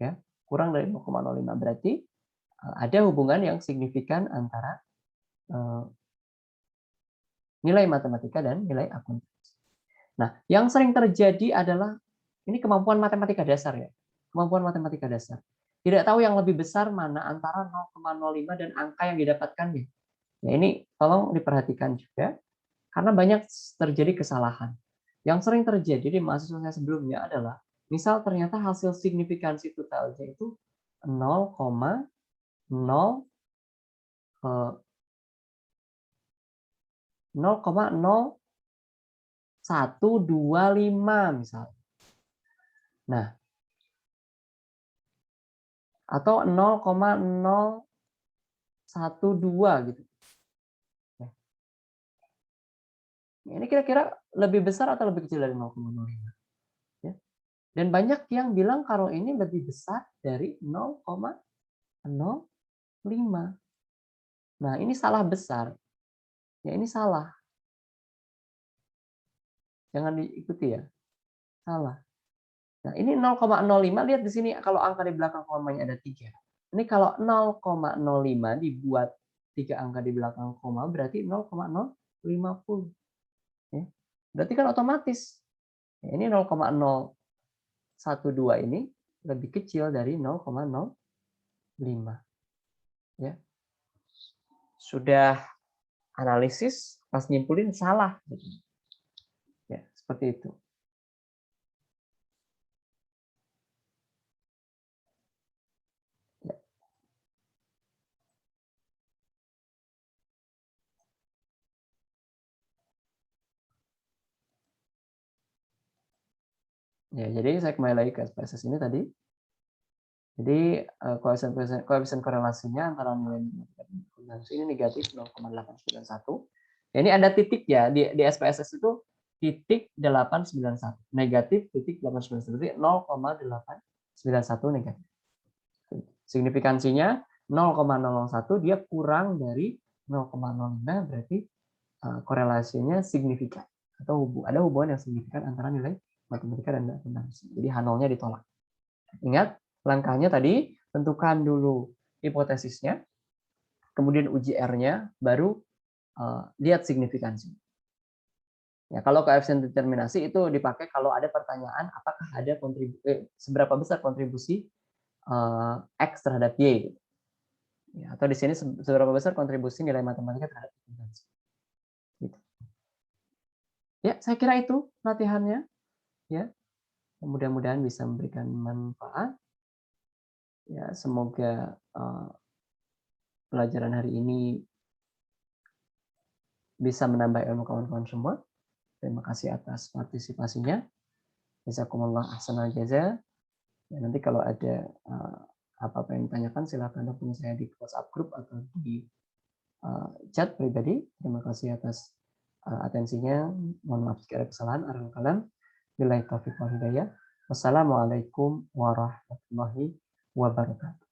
Ya, kurang dari 0,05 berarti ada hubungan yang signifikan antara nilai matematika dan nilai akuntansi. Nah, yang sering terjadi adalah ini kemampuan matematika dasar ya. Kemampuan matematika dasar. Tidak tahu yang lebih besar mana antara 0,05 dan angka yang didapatkannya. Ya, ini tolong diperhatikan juga, karena banyak terjadi kesalahan. Yang sering terjadi di mahasiswa saya sebelumnya adalah, misal ternyata hasil signifikansi totalnya itu 0,0125 misalnya. Nah, atau 0,012 gitu. Ini kira-kira lebih besar atau lebih kecil dari 0,05? Ya. Dan banyak yang bilang kalau ini lebih besar dari 0,05. Nah, ini salah besar. Ya, ini salah. Jangan diikuti ya. Salah. Nah, ini 0,05, lihat di sini kalau angka di belakang komanya ada 3. Ini kalau 0,05 dibuat 3 angka di belakang koma berarti 0,050. Ya. Berarti kan otomatis. Ya, ini 0,012 ini lebih kecil dari 0,05. Ya. Sudah analisis, pas nyimpulin salah. Ya, seperti itu. Ya, jadi saya kembali lagi ke SPSS ini tadi. Jadi koefisien korelasinya antara nilai matematika ini negatif 0,891. Ya, ini ada titik ya di SPSS itu titik 891 negatif titik 891 berarti 0,891 negatif. Signifikansinya 0,001 dia kurang dari 0,05 berarti korelasinya signifikan atau ada hubungan yang signifikan antara nilai matematika dan akuntansi. Jadi H0-nya ditolak. Ingat, langkahnya tadi tentukan dulu hipotesisnya, kemudian uji R-nya, baru lihat signifikansi. Ya, kalau koefisien determinasi itu dipakai kalau ada pertanyaan apakah ada seberapa besar kontribusi X terhadap Y. Ya, atau di sini seberapa besar kontribusi nilai matematika terhadap akuntansi. Gitu. Ya, saya kira itu latihannya. Ya, mudah-mudahan bisa memberikan manfaat. Ya, semoga pelajaran hari ini bisa menambah ilmu kawan-kawan semua. Terima kasih atas partisipasinya. Jazakumullah ahsanal jaza. Ya, nanti kalau ada apa-apa yang ditanyakan silakan hubungi saya di WhatsApp group atau di chat pribadi. Terima kasih atas atensinya. Mohon maaf jika ada kesalahan. Arul kalam. Billahi taufiq wal hidayah. Wassalamualaikum warahmatullahi wabarakatuh.